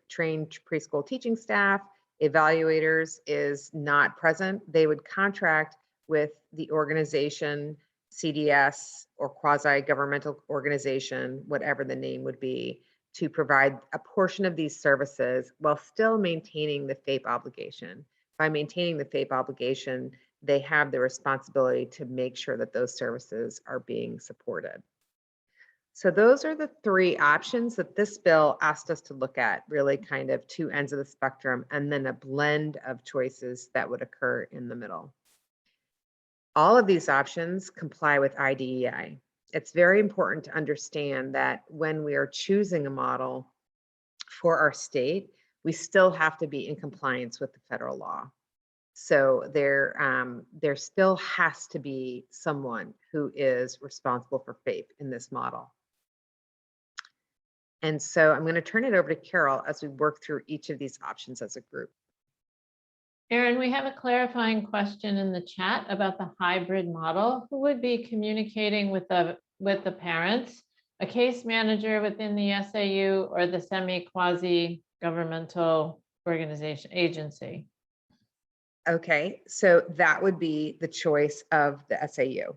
trained preschool teaching staff, evaluators is not present. They would contract with the organization, CDS or quasi-governmental organization, whatever the name would be, to provide a portion of these services while still maintaining the FAPE obligation. By maintaining the FAPE obligation, they have the responsibility to make sure that those services are being supported. So those are the three options that this bill asked us to look at, really kind of two ends of the spectrum, and then a blend of choices that would occur in the middle. All of these options comply with IDEI. It's very important to understand that when we are choosing a model for our state, we still have to be in compliance with the federal law. So there still has to be someone who is responsible for FAPE in this model. And so I'm going to turn it over to Carol as we work through each of these options as a group. Erin, we have a clarifying question in the chat about the hybrid model. Who would be communicating with the parents? A case manager within the SAU or the semi-quasi-governmental organization agency? Okay, so that would be the choice of the SAU.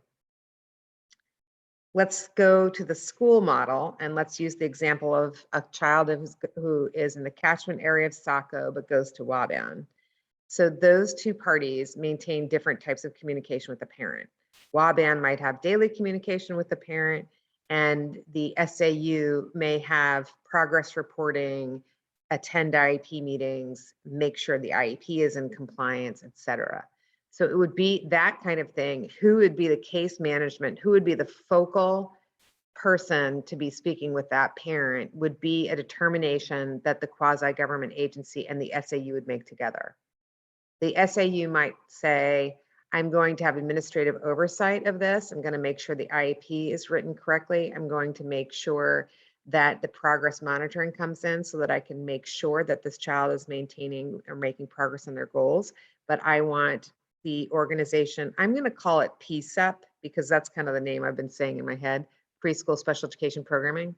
Let's go to the school model, and let's use the example of a child who is in the catchment area of Saco but goes to Waban. So those two parties maintain different types of communication with the parent. Waban might have daily communication with the parent, and the SAU may have progress reporting, attend IEP meetings, make sure the IEP is in compliance, et cetera. So it would be that kind of thing. Who would be the case management? Who would be the focal person to be speaking with that parent would be a determination that the quasi-government agency and the SAU would make together. The SAU might say, I'm going to have administrative oversight of this. I'm going to make sure the IEP is written correctly. I'm going to make sure that the progress monitoring comes in so that I can make sure that this child is maintaining or making progress on their goals. But I want the organization, I'm going to call it PSEP because that's kind of the name I've been saying in my head, Preschool Special Education Programming,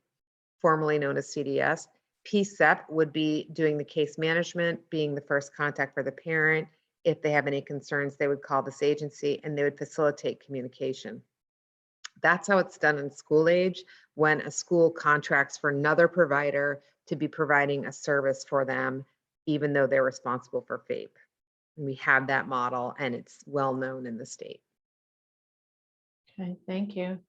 formerly known as CDS. PSEP would be doing the case management, being the first contact for the parent. If they have any concerns, they would call this agency and they would facilitate communication. That's how it's done in school age when a school contracts for another provider to be providing a service for them, even though they're responsible for FAPE. And we have that model and it's well known in the state. Okay, thank you.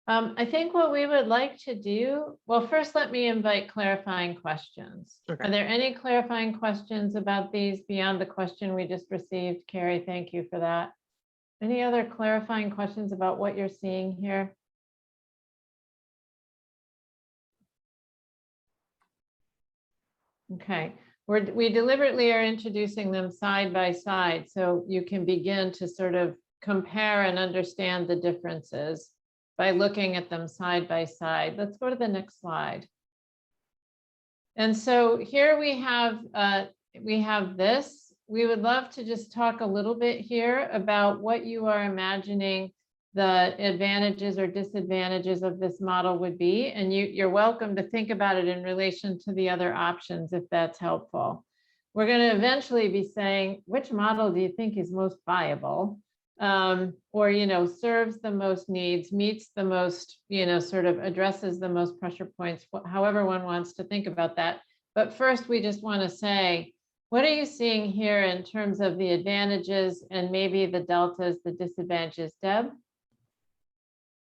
I think what we would like to do, well, first let me invite clarifying questions. Okay. Are there any clarifying questions about these beyond the question we just received? Carrie, thank you for that. Any other clarifying questions about what you're seeing here? Okay, we deliberately are introducing them side by side so you can begin to sort of compare and understand the differences by looking at them side by side. Let's go to the next slide. And so here we have this. We would love to just talk a little bit here about what you are imagining the advantages or disadvantages of this model would be. And you're welcome to think about it in relation to the other options if that's helpful. We're going to eventually be saying, which model do you think is most viable? Or, serves the most needs, meets the most, sort of addresses the most pressure points, however one wants to think about that. But first, we just want to say, what are you seeing here in terms of the advantages and maybe the deltas, the disadvantages? Deb?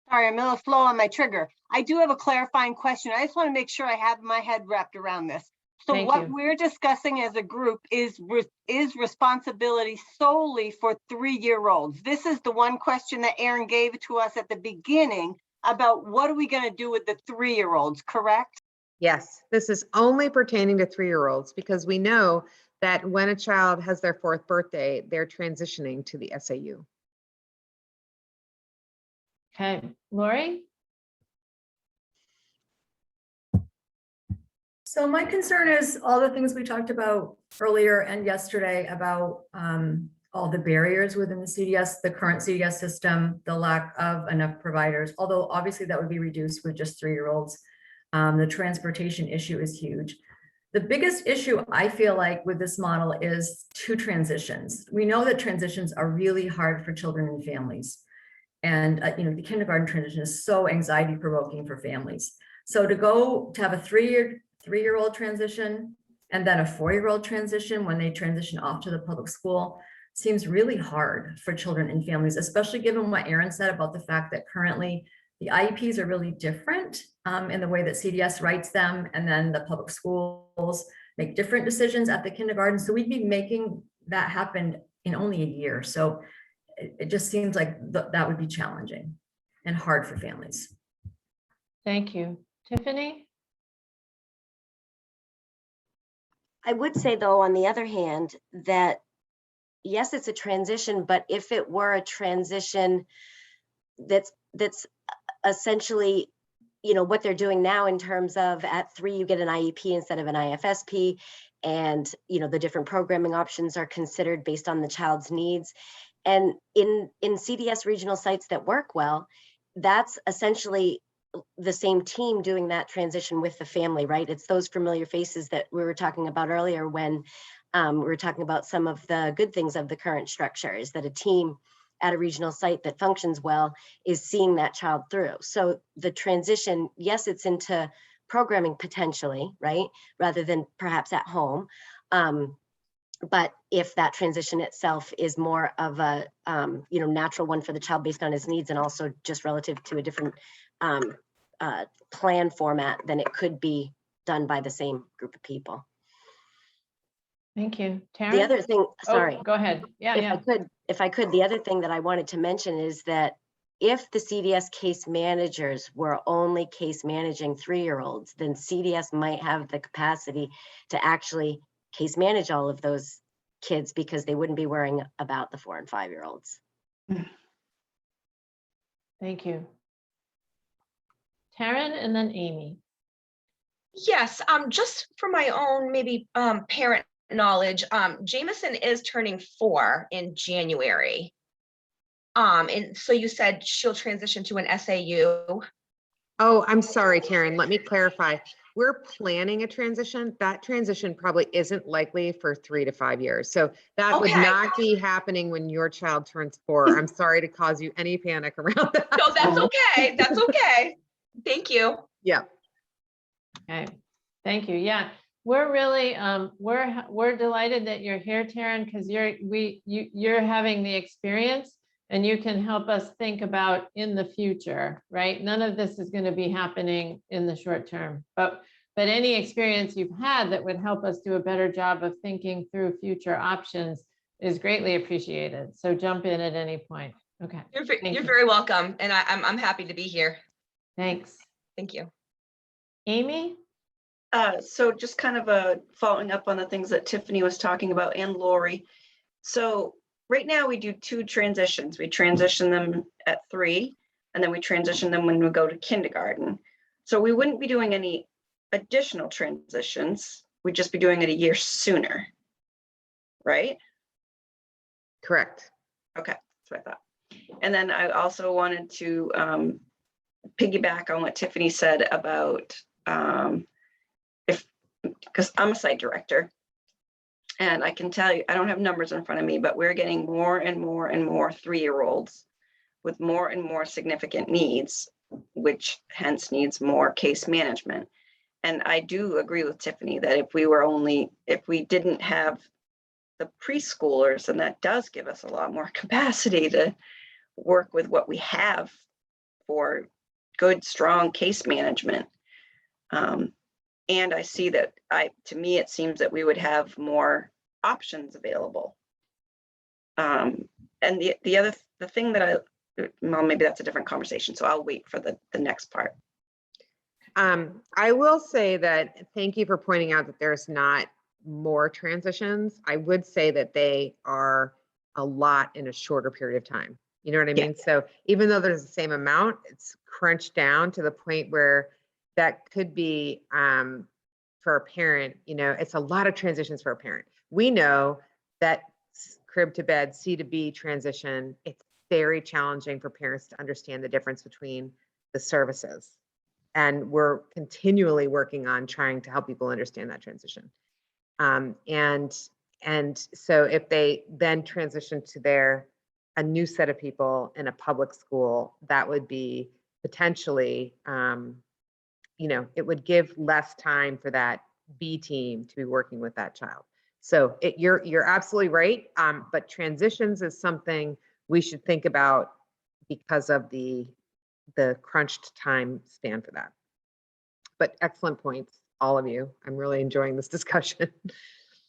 Sorry, I'm a little slow on my trigger. I do have a clarifying question. I just want to make sure I have my head wrapped around this. So Thank what you. we're discussing as a group is responsibility solely for 3-year-olds. This is the one question that Erin gave to us at the beginning about what are we going to do with the 3-year-olds, correct? Yes, this is only pertaining to 3-year-olds because we know that when a child has their 4th birthday, they're transitioning to the SAU. Okay, Lori? So my concern is all the things we talked about earlier and yesterday about all the barriers within the CDS, the current CDS system, the lack of enough providers, although obviously that would be reduced with just 3-year-olds. The transportation issue is huge. The biggest issue I feel like with this model is 2 transitions. We know that transitions are really hard for children and families. And the kindergarten transition is so anxiety provoking for families. So to have a 3-year-old transition and then a 4-year-old transition when they transition off to the public school seems really hard for children and families, especially given what Erin said about the fact that currently the IEPs are really different in the way that CDS writes them, and then the public schools make different decisions at the kindergarten. So we'd be making that happen in only a year. So it just seems like that would be challenging and hard for families. Thank you. Tiffany? I would say though, on the other hand, that yes, it's a transition, but if it were a transition that's essentially, what they're doing now in terms of at 3, you get an IEP instead of an IFSP, and, the different programming options are considered based on the child's needs. And in CDS regional sites that work well, that's essentially the same team doing that transition with the family, right? It's those familiar faces that we were talking about earlier when we were talking about some of the good things of the current structure, is that a team at a regional site that functions well is seeing that child through. So the transition, yes, it's into programming potentially, right? Rather than perhaps at home. But if that transition itself is more of a natural one for the child based on his needs and also just relative to a different plan format, then it could be done by the same group of people. Thank you. Taryn? The other thing, sorry. Oh, go ahead. Yeah, If I could, the other thing that I wanted to mention is that if the CDS case managers were only case managing 3-year-olds, then CDS might have the capacity to actually case manage all of those kids because they wouldn't be worrying about the 4 and 5-year-olds. Thank you. Taryn and then Amy. Yes, just for my own maybe parent knowledge, Jameson is turning 4 in January. And so you said she'll transition to an SAU. Oh, I'm sorry, Taryn. Let me clarify. We're planning a transition. That transition probably isn't likely for 3 to 5 years. So that would Okay. not be happening when your child turns 4. I'm sorry to cause you any panic around that. No, that's okay. That's okay. Thank you. Yeah. Okay, thank you. Yeah, we're really we're delighted that you're here, Taryn, because you're having the experience and you can help us think about in the future, right? None of this is going to be happening in the short term, but any experience you've had that would help us do a better job of thinking through future options is greatly appreciated. So jump in at any point. Okay. You're very welcome, and I'm happy to be here. Thanks. Thank you. Amy? So just kind of following up on the things that Tiffany was talking about and Lori. So right now we do 2 transitions. We transition them at 3, and then we transition them when we go to kindergarten. So we wouldn't be doing any additional transitions. We'd just be doing it a year sooner, right? Correct. Okay, that's what I thought. And then I also wanted to piggyback on what Tiffany said about because I'm a site director, and I can tell you, I don't have numbers in front of me, but we're getting more and more and more 3-year-olds with more and more significant needs, which hence needs more case management. And I do agree with Tiffany that if we didn't have the preschoolers, then that does give us a lot more capacity to work with what we have for good, strong case management. And I see that to me, it seems that we would have more options available. And the thing that well, maybe that's a different conversation. So I'll wait for the next part. I will say that, thank you for pointing out that there's not more transitions. I would say that they are a lot in a shorter period of time. You know what I Yeah. mean? So even though there's the same amount, it's crunched down to the point where that could be, for a parent, you know, it's a lot of transitions for a parent. We know that crib to bed, C to B transition, it's very challenging for parents to understand the difference between the services. And we're continually working on trying to help people understand that transition. And so if they then transition to a new set of people in a public school, that would be potentially, you know, it would give less time for that B team to be working with that child. So you're absolutely right. But transitions is something we should think about because of the crunched time span for that. But excellent points, all of you. I'm really enjoying this discussion.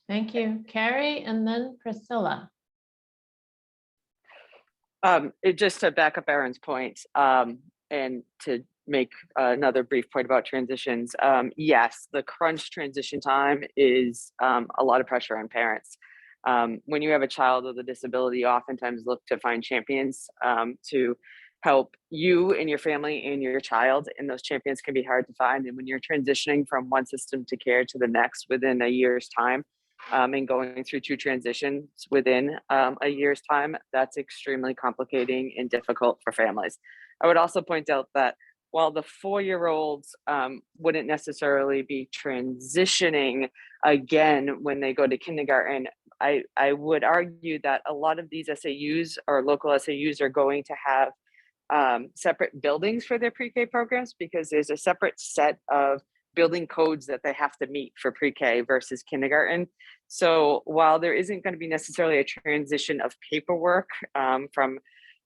Thank you, Carrie, and then Priscilla. Just to back up Erin's point, and to make another brief point about transitions, yes, the crunch transition time is a lot of pressure on parents. When you have a child with a disability, you oftentimes look to find champions to help you and your family and your child, and those champions can be hard to find. And when you're transitioning from one system to care to the next within a year's time, and going through 2 transitions within a year's time, that's extremely complicating and difficult for families. I would also point out that while the 4-year-olds wouldn't necessarily be transitioning again when they go to kindergarten, I would argue that a lot of these SAUs or local SAUs are going to have separate buildings for their pre-K programs, because there's a separate set of building codes that they have to meet for pre-K versus kindergarten. So while there isn't going to be necessarily a transition of paperwork from,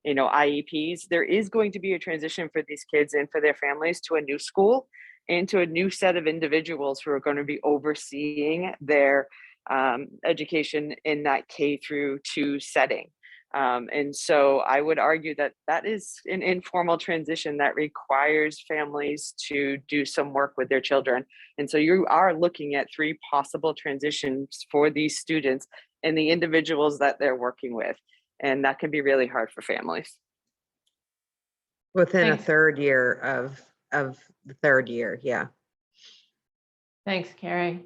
you know, IEPs, there is going to be a transition for these kids and for their families to a new school and to a new set of individuals who are going to be overseeing their education in that K-2 setting. And so I would argue that that is an informal transition that requires families to do some work with their children. And so you are looking at 3 possible transitions for these students and the individuals that they're working with. And that can be really hard for families. Within Thanks. a third year of the third year, yeah. Thanks, Carrie.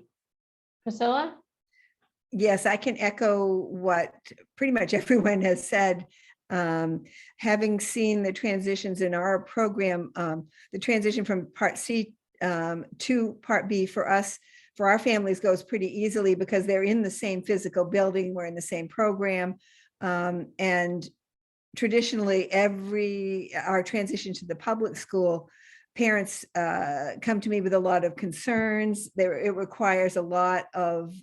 Priscilla? Yes, I can echo what pretty much everyone has said. Having seen the transitions in our program, the transition from Part C to Part B for us, for our families, goes pretty easily because they're in the same physical building, we're in the same program. And traditionally, our transition to the public school, parents come to me with a lot of concerns. It requires a lot of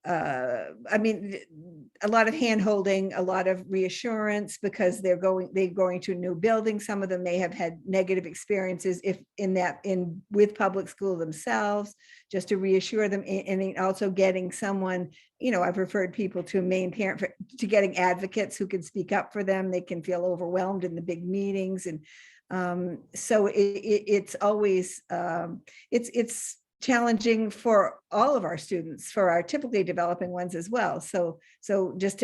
a lot of hand-holding, a lot of reassurance, because they're going to a new building. Some of them may have had negative experiences with public school themselves, just to reassure them. And then also getting someone, you know, I've referred people to a main parent to getting advocates who can speak up for them. They can feel overwhelmed in the big meetings. And so it's always, it's challenging for all of our students, for our typically developing ones as well. So just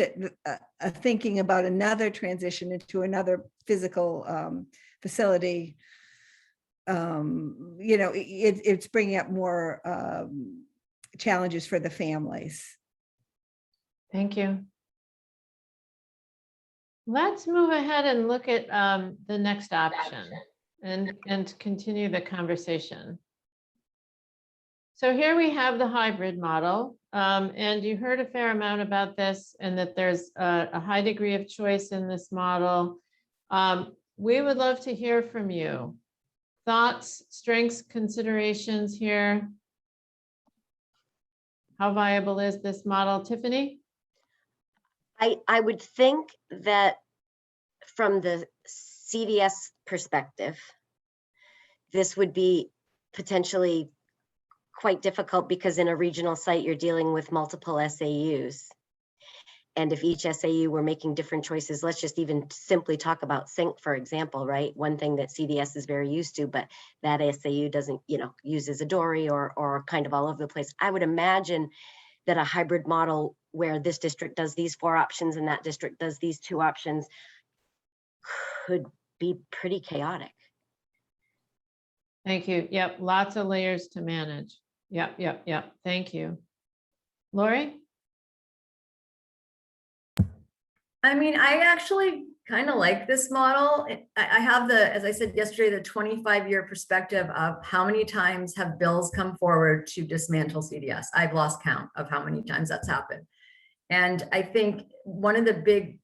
thinking about another transition into another physical facility, you know, it's bringing up more challenges for the families. Thank you. Let's move ahead and look at the next option and continue the conversation. So here we have the hybrid model, and you heard a fair amount about this, and that there's a high degree of choice in this model. We would love to hear from you. Thoughts, strengths, considerations here. How viable is this model, Tiffany? I would think that from the CDS perspective, this would be potentially quite difficult, because in a regional site, you're dealing with multiple SAUs. And if each SAU were making different choices, let's just even simply talk about sync, for example, right? One thing that CDS is very used to, but that SAU doesn't, uses a Dory or kind of all over the place. I would imagine that a hybrid model where this district does these 4 options and that district does these 2 options could be pretty chaotic. Thank you. Yep, lots of layers to manage. Yep. Thank you. Lori? I mean, I actually kind of like this model. I have as I said yesterday, the 25-year perspective of how many times have bills come forward to dismantle CDS. I've lost count of how many times that's happened. And I think one of the big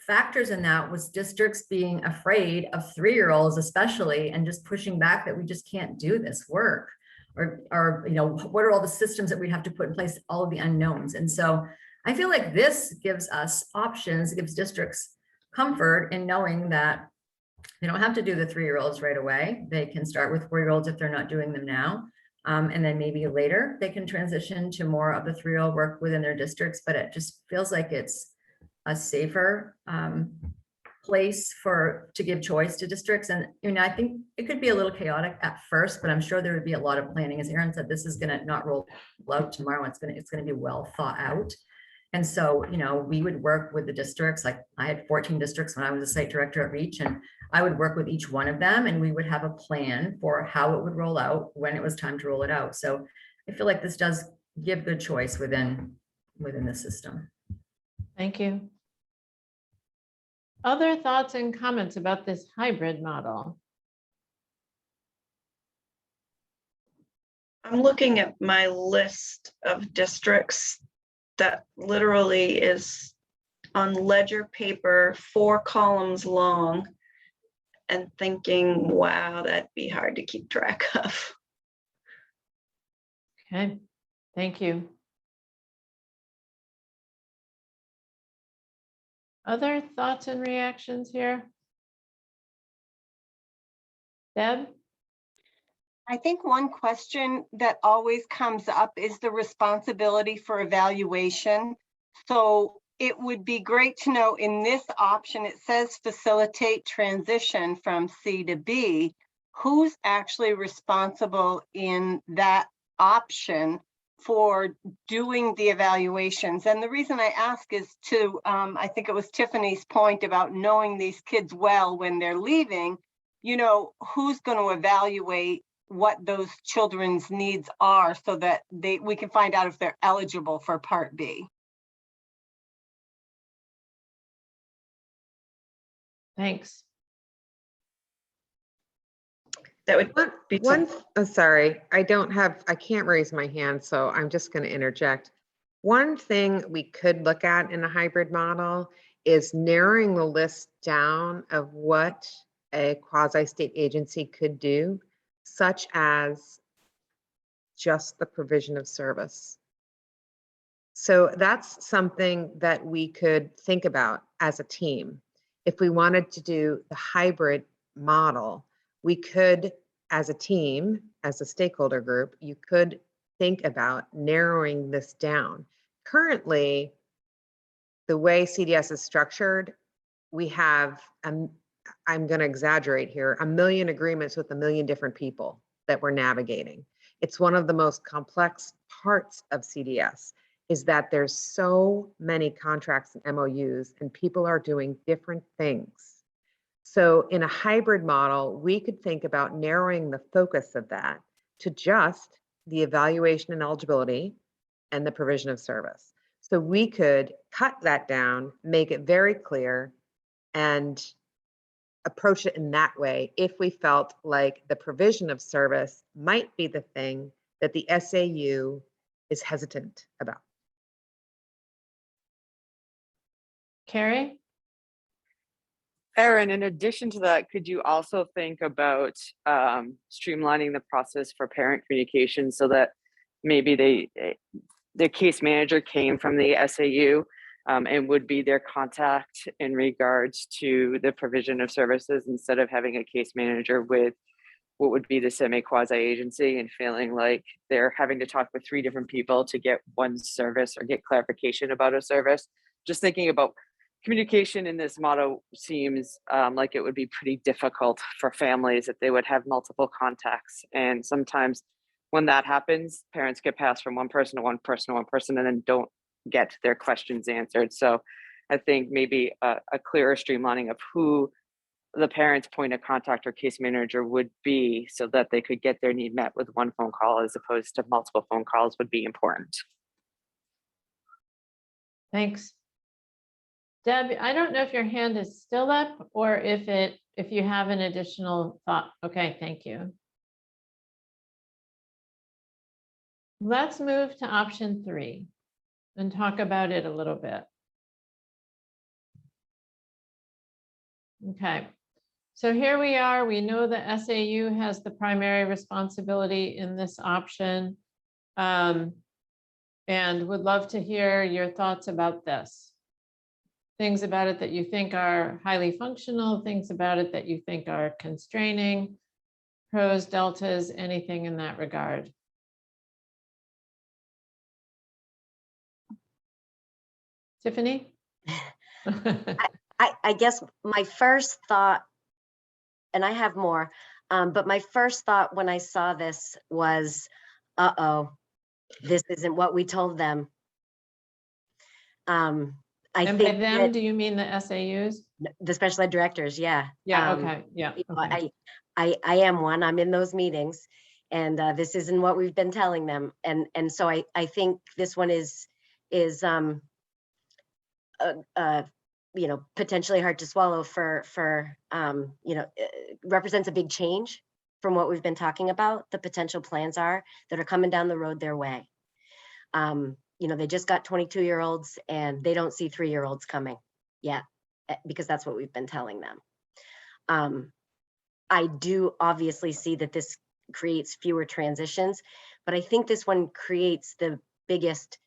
factors in that was districts being afraid of 3-year-olds especially, and just pushing back that we just can't do this work. Or what are all the systems that we have to put in place, all of the unknowns. And so I feel like this gives us options, gives districts comfort in knowing that they don't have to do the 3-year-olds right away. They can start with 4-year-olds if they're not doing them now. And then maybe later they can transition to more of the 3-year-old work within their districts, but it just feels like it's a safer place to give choice to districts. And I think it could be a little chaotic at first, but I'm sure there would be a lot of planning. As Erin said, this is going to not roll out tomorrow. It's going to be well thought out. And so, we would work with the districts. Like I had 14 districts when I was a site director at Reach, and I would work with each one of them, and we would have a plan for how it would roll out when it was time to roll it out. So I feel like this does give good choice within the system. Thank you. Other thoughts and comments about this hybrid model? I'm looking at my list of districts that literally is on ledger paper, 4 columns long, and thinking, wow, that'd be hard to keep track of. Okay, thank you. Other thoughts and reactions here? Deb? I think one question that always comes up is the responsibility for evaluation. So it would be great to know in this option, it says facilitate transition from C to B. Who's actually responsible in that option for doing the evaluations? And the reason I ask is to, I think it was Tiffany's point about knowing these kids well when they're leaving, who's going to evaluate what those children's needs are so that we can find out if they're eligible for Part B. Thanks. That would be sorry, I can't raise my hand, so I'm just going to interject. One thing we could look at in a hybrid model is narrowing the list down of what a quasi-state agency could do, such as just the provision of service. So that's something that we could think about as a team. If we wanted to do the hybrid model, we could, as a team, as a stakeholder group, you could think about narrowing this down. Currently, the way CDS is structured, we have, I'm going to exaggerate here, 1 million agreements with 1 million different people that we're navigating. It's one of the most complex parts of CDS is that there's so many contracts and MOUs and people are doing different things. So in a hybrid model, we could think about narrowing the focus of that to just the evaluation and eligibility and the provision of service. So we could cut that down, make it very clear, and approach it in that way if we felt like the provision of service might be the thing that the SAU is hesitant about. Carrie? Erin, in addition to that, could you also think about streamlining the process for parent communication so that maybe the case manager came from the SAU and would be their contact in regards to the provision of services instead of having a case manager with what would be the semi-quasi agency and feeling like they're having to talk with 3 different people to get one service or get clarification about a service? just thinking about communication in this model seems like it would be pretty difficult for families if they would have multiple contacts. And sometimes when that happens, parents get passed from one person to one person to one person and then don't get their questions answered. So I think maybe a clearer streamlining of who the parent's point of contact or case manager would be so that they could get their need met with one phone call as opposed to multiple phone calls would be important. Thanks. Deb, I don't know if your hand is still up or if you have an additional thought. Okay, thank you. Let's move to option 3 and talk about it a little bit. Okay, so here we are. We know the SAU has the primary responsibility in this option. And would love to hear your thoughts about this. Things about it that you think are highly functional, things about it that you think are constraining, pros, deltas, anything in that regard. Tiffany? I guess my first thought, and I have more, but my first thought when I saw this was, uh-oh, this isn't what we told them. I And think by them, that do you mean the SAUs? the special ed directors, yeah. Yeah, okay, yeah. You know, Okay. I am one, I'm in those meetings, and this isn't what we've been telling them. And so I think this one is you know, potentially hard to swallow for you know, represents a big change from what we've been talking about, the potential plans are that are coming down the road their way. You know, they just got 22-year-olds and they don't see 3-year-olds coming yet, because that's what we've been telling them. I do obviously see that this creates fewer transitions, but I think this one creates the biggest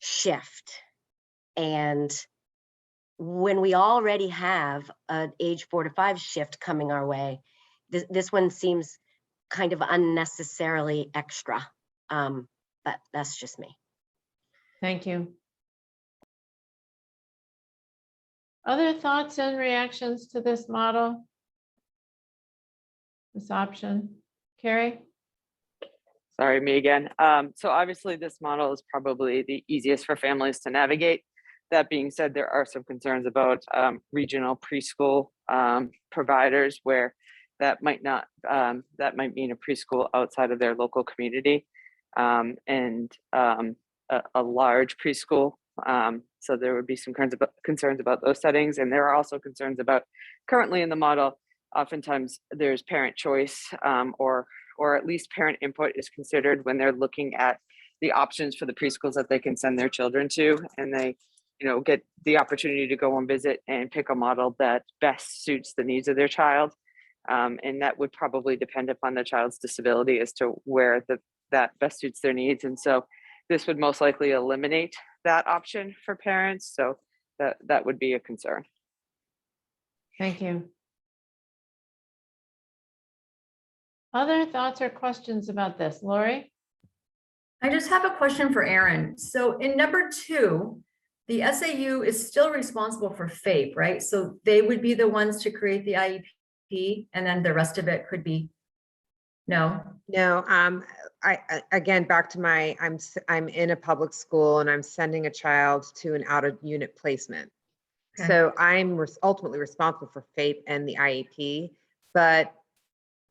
shift. And when we already have an age 4 to 5 shift coming our way, this one seems kind of unnecessarily extra, but that's just me. Thank you. Other thoughts and reactions to this model? This option? Carrie? Sorry, me again. So obviously this model is probably the easiest for families to navigate. That being said, there are some concerns about regional preschool providers where that might mean a preschool outside of their local community and a large preschool. So there would be some concerns about those settings. And there are also concerns about currently in the model, oftentimes there's parent choice or at least parent input is considered when they're looking at the options for the preschools that they can send their children to. And they, you know, get the opportunity to go and visit and pick a model that best suits the needs of their child. And that would probably depend upon the child's disability as to where that best suits their needs. And so this would most likely eliminate that option for parents. So that would be a concern. Thank you. Other thoughts or questions about this? Lori? I just have a question for Erin. So in number 2, the SAU is still responsible for FAPE, right? So they would be the ones to create the IEP and then the rest of it could be, no? No, I again, back to my, I'm in a public school and I'm sending a child to an out of unit placement. Okay. So I'm ultimately responsible for FAPE and the IEP, but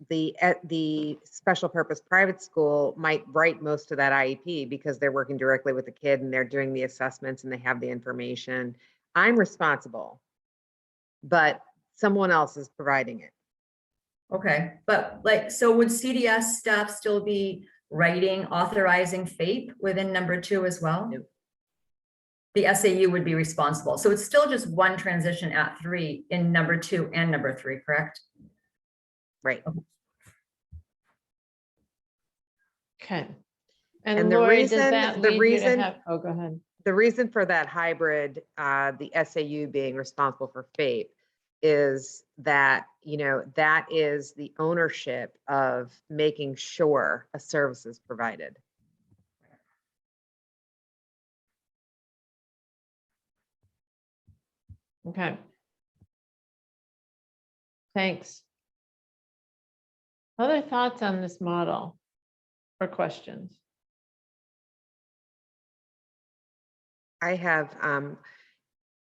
the special purpose private school might write most of that IEP because they're working directly with the kid and they're doing the assessments and they have the information. I'm responsible, but someone else is providing it. Okay, but like, so would CDS staff still be writing, authorizing FAPE within number 2 as well? Nope. The SAU would be responsible. So it's still just one transition at 3 in number 2 and number 3, correct? Right. Okay. And Lori, does that lead you to have, oh, go ahead. The reason for that hybrid, the SAU being responsible for FAPE is that, you know, that is the ownership of making sure a service is provided. Okay. Thanks. Other thoughts on this model or questions? I have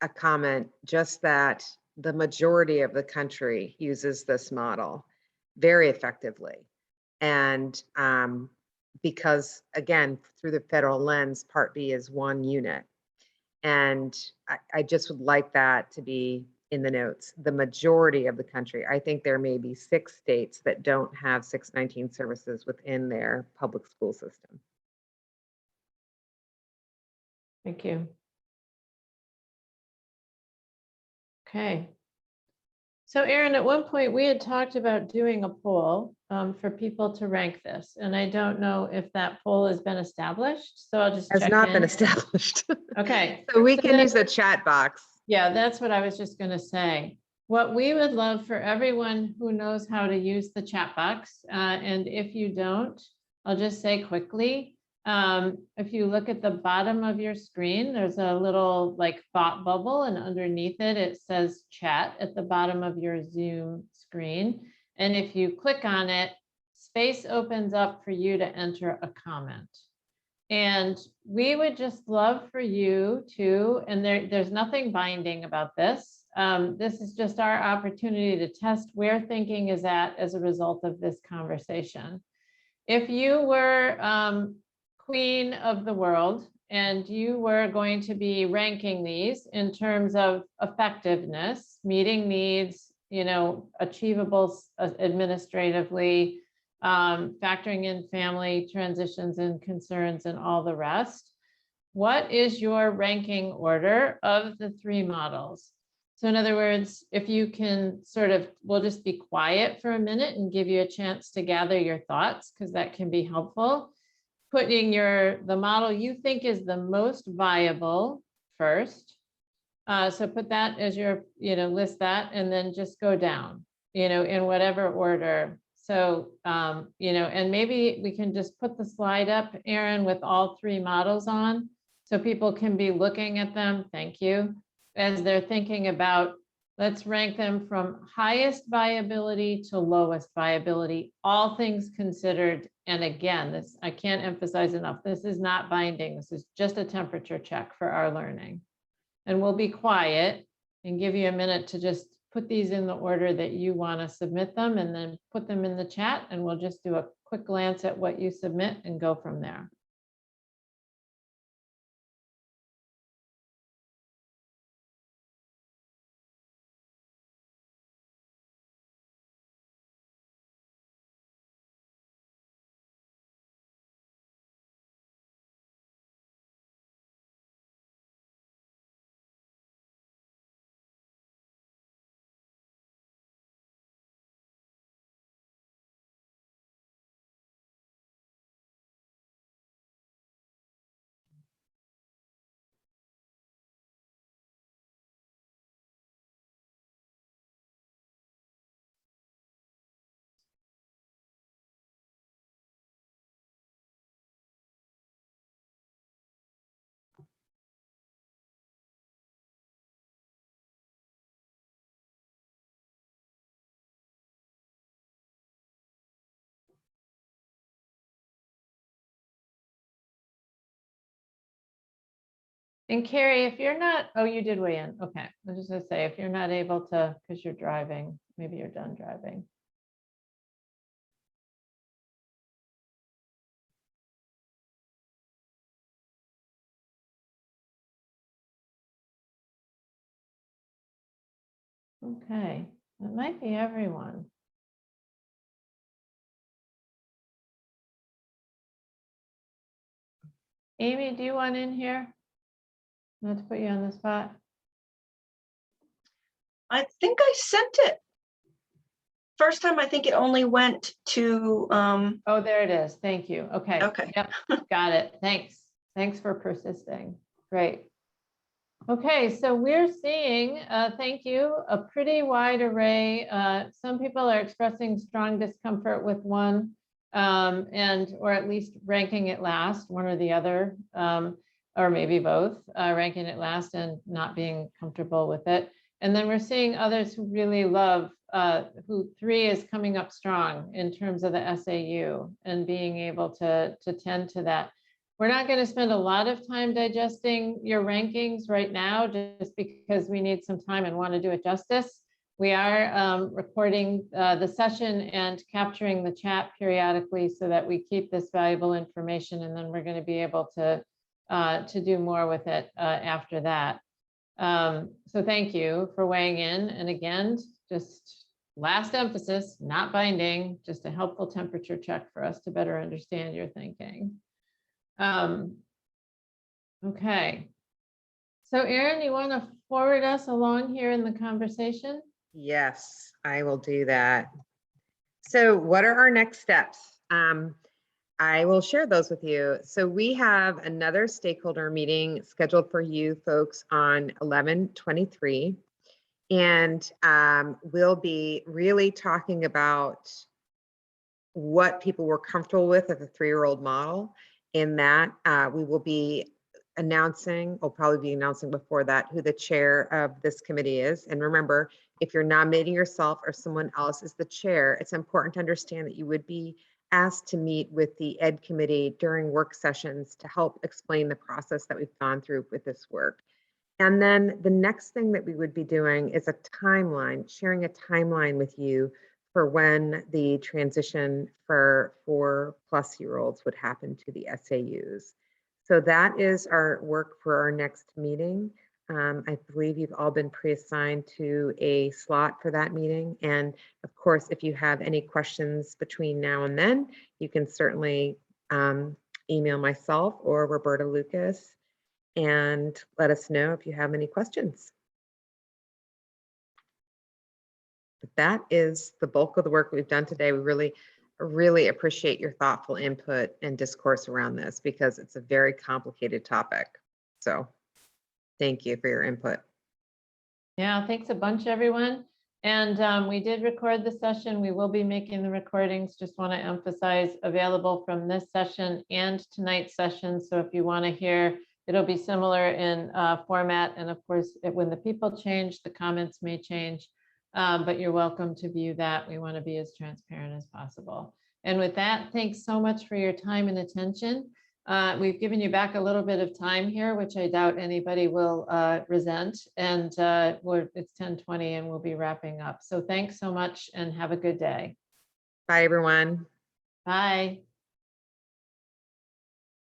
a comment, just that the majority of the country uses this model very effectively. And because again, through the federal lens, Part B is one unit. And I just would like that to be in the notes. The majority of the country, I think there may be 6 states that don't have 619 services within their public school system. Thank you. Okay. So Erin, at one point we had talked about doing a poll for people to rank this, and I don't know if that poll has been established, so I'll just Has check not been in. established. Okay. So we So can then- use the chat box. Yeah, that's what I was just going to say. What we would love for everyone who knows how to use the chat box, and if you don't, I'll just say quickly, if you look at the bottom of your screen, there's a little like thought bubble, and underneath it, it says chat at the bottom of your Zoom screen. And if you click on it, space opens up for you to enter a comment. And we would just love for you to, and there's nothing binding about this. This is just our opportunity to test where thinking is at as a result of this conversation. If you were queen of the world and you were going to be ranking these in terms of effectiveness, meeting needs, achievable administratively, factoring in family transitions and concerns and all the rest, what is your ranking order of the 3 models? So in other words, if you can we'll just be quiet for a minute and give you a chance to gather your thoughts, because that can be helpful. Putting the model you think is the most viable first. So put that as your, list that, and then just go down, in whatever order. So, and maybe we can just put the slide up, Erin, with all 3 models on, so people can be looking at them. Thank you. As they're thinking about, let's rank them from highest viability to lowest viability, all things considered. And again, this, I can't emphasize enough, this is not binding. This is just a temperature check for our learning. And we'll be quiet and give you a minute to just put these in the order that you want to submit them, and then put them in the chat, and we'll just do a quick glance at what you submit and go from there. And Carrie, if you're not, oh, you did weigh in. Okay. I was just gonna say, if you're not able to, because you're driving, maybe you're done driving. Okay, that might be everyone. Amy, do you want in here? Not to put you on the spot. I think I sent it. First time, I think it only went to, Oh, there it is. Thank you. Okay. Okay. Yep, got it. Thanks. Thanks for persisting. Great. Okay, so we're seeing, thank you, a pretty wide array. Some people are expressing strong discomfort with one, or at least ranking it last, one or the other. or maybe both, ranking it last and not being comfortable with it. And then we're seeing others who really love, who 3 is coming up strong in terms of the SAU and being able to tend to that. We're not going to spend a lot of time digesting your rankings right now, just because we need some time and want to do it justice. We are recording the session and capturing the chat periodically so that we keep this valuable information, and then we're going to be able to do more with it after that. So thank you for weighing in. And again, just last emphasis, not binding, just a helpful temperature check for us to better understand your thinking. Okay. So Erin, you want to forward us along here in the conversation? Yes, I will do that. So what are our next steps? I will share those with you. So we have another stakeholder meeting scheduled for you folks on 11/23. And we'll be really talking about what people were comfortable with of the 3-year-old model. In that we will be announcing, we'll probably be announcing before that, who the chair of this committee is. And remember, if you're nominating yourself or someone else is the chair, it's important to understand that you would be asked to meet with the Ed committee during work sessions to help explain the process that we've gone through with this work. And then the next thing that we would be doing is a timeline, sharing a timeline with you for when the transition for 4+ year-olds would happen to the SAUs. So that is our work for our next meeting. I believe you've all been pre-assigned to a slot for that meeting. And of course, if you have any questions between now and then, you can certainly email myself or Roberta Lucas and let us know if you have any questions. But that is the bulk of the work we've done today. We really appreciate your thoughtful input and discourse around this because it's a very complicated topic. So thank you for your input. Yeah, thanks a bunch, everyone. And we did record the session. We will be making the recordings. Just want to emphasize available from this session and tonight's session. So if you want to hear, it'll be similar in format. And of course, when the people change, the comments may change. But you're welcome to view that. We want to be as transparent as possible. And with that, thanks so much for your time and attention. We've given you back a little bit of time here, which I doubt anybody will resent. And it's 10:20 and we'll be wrapping up. So thanks so much and have a good day. Bye, everyone. Bye.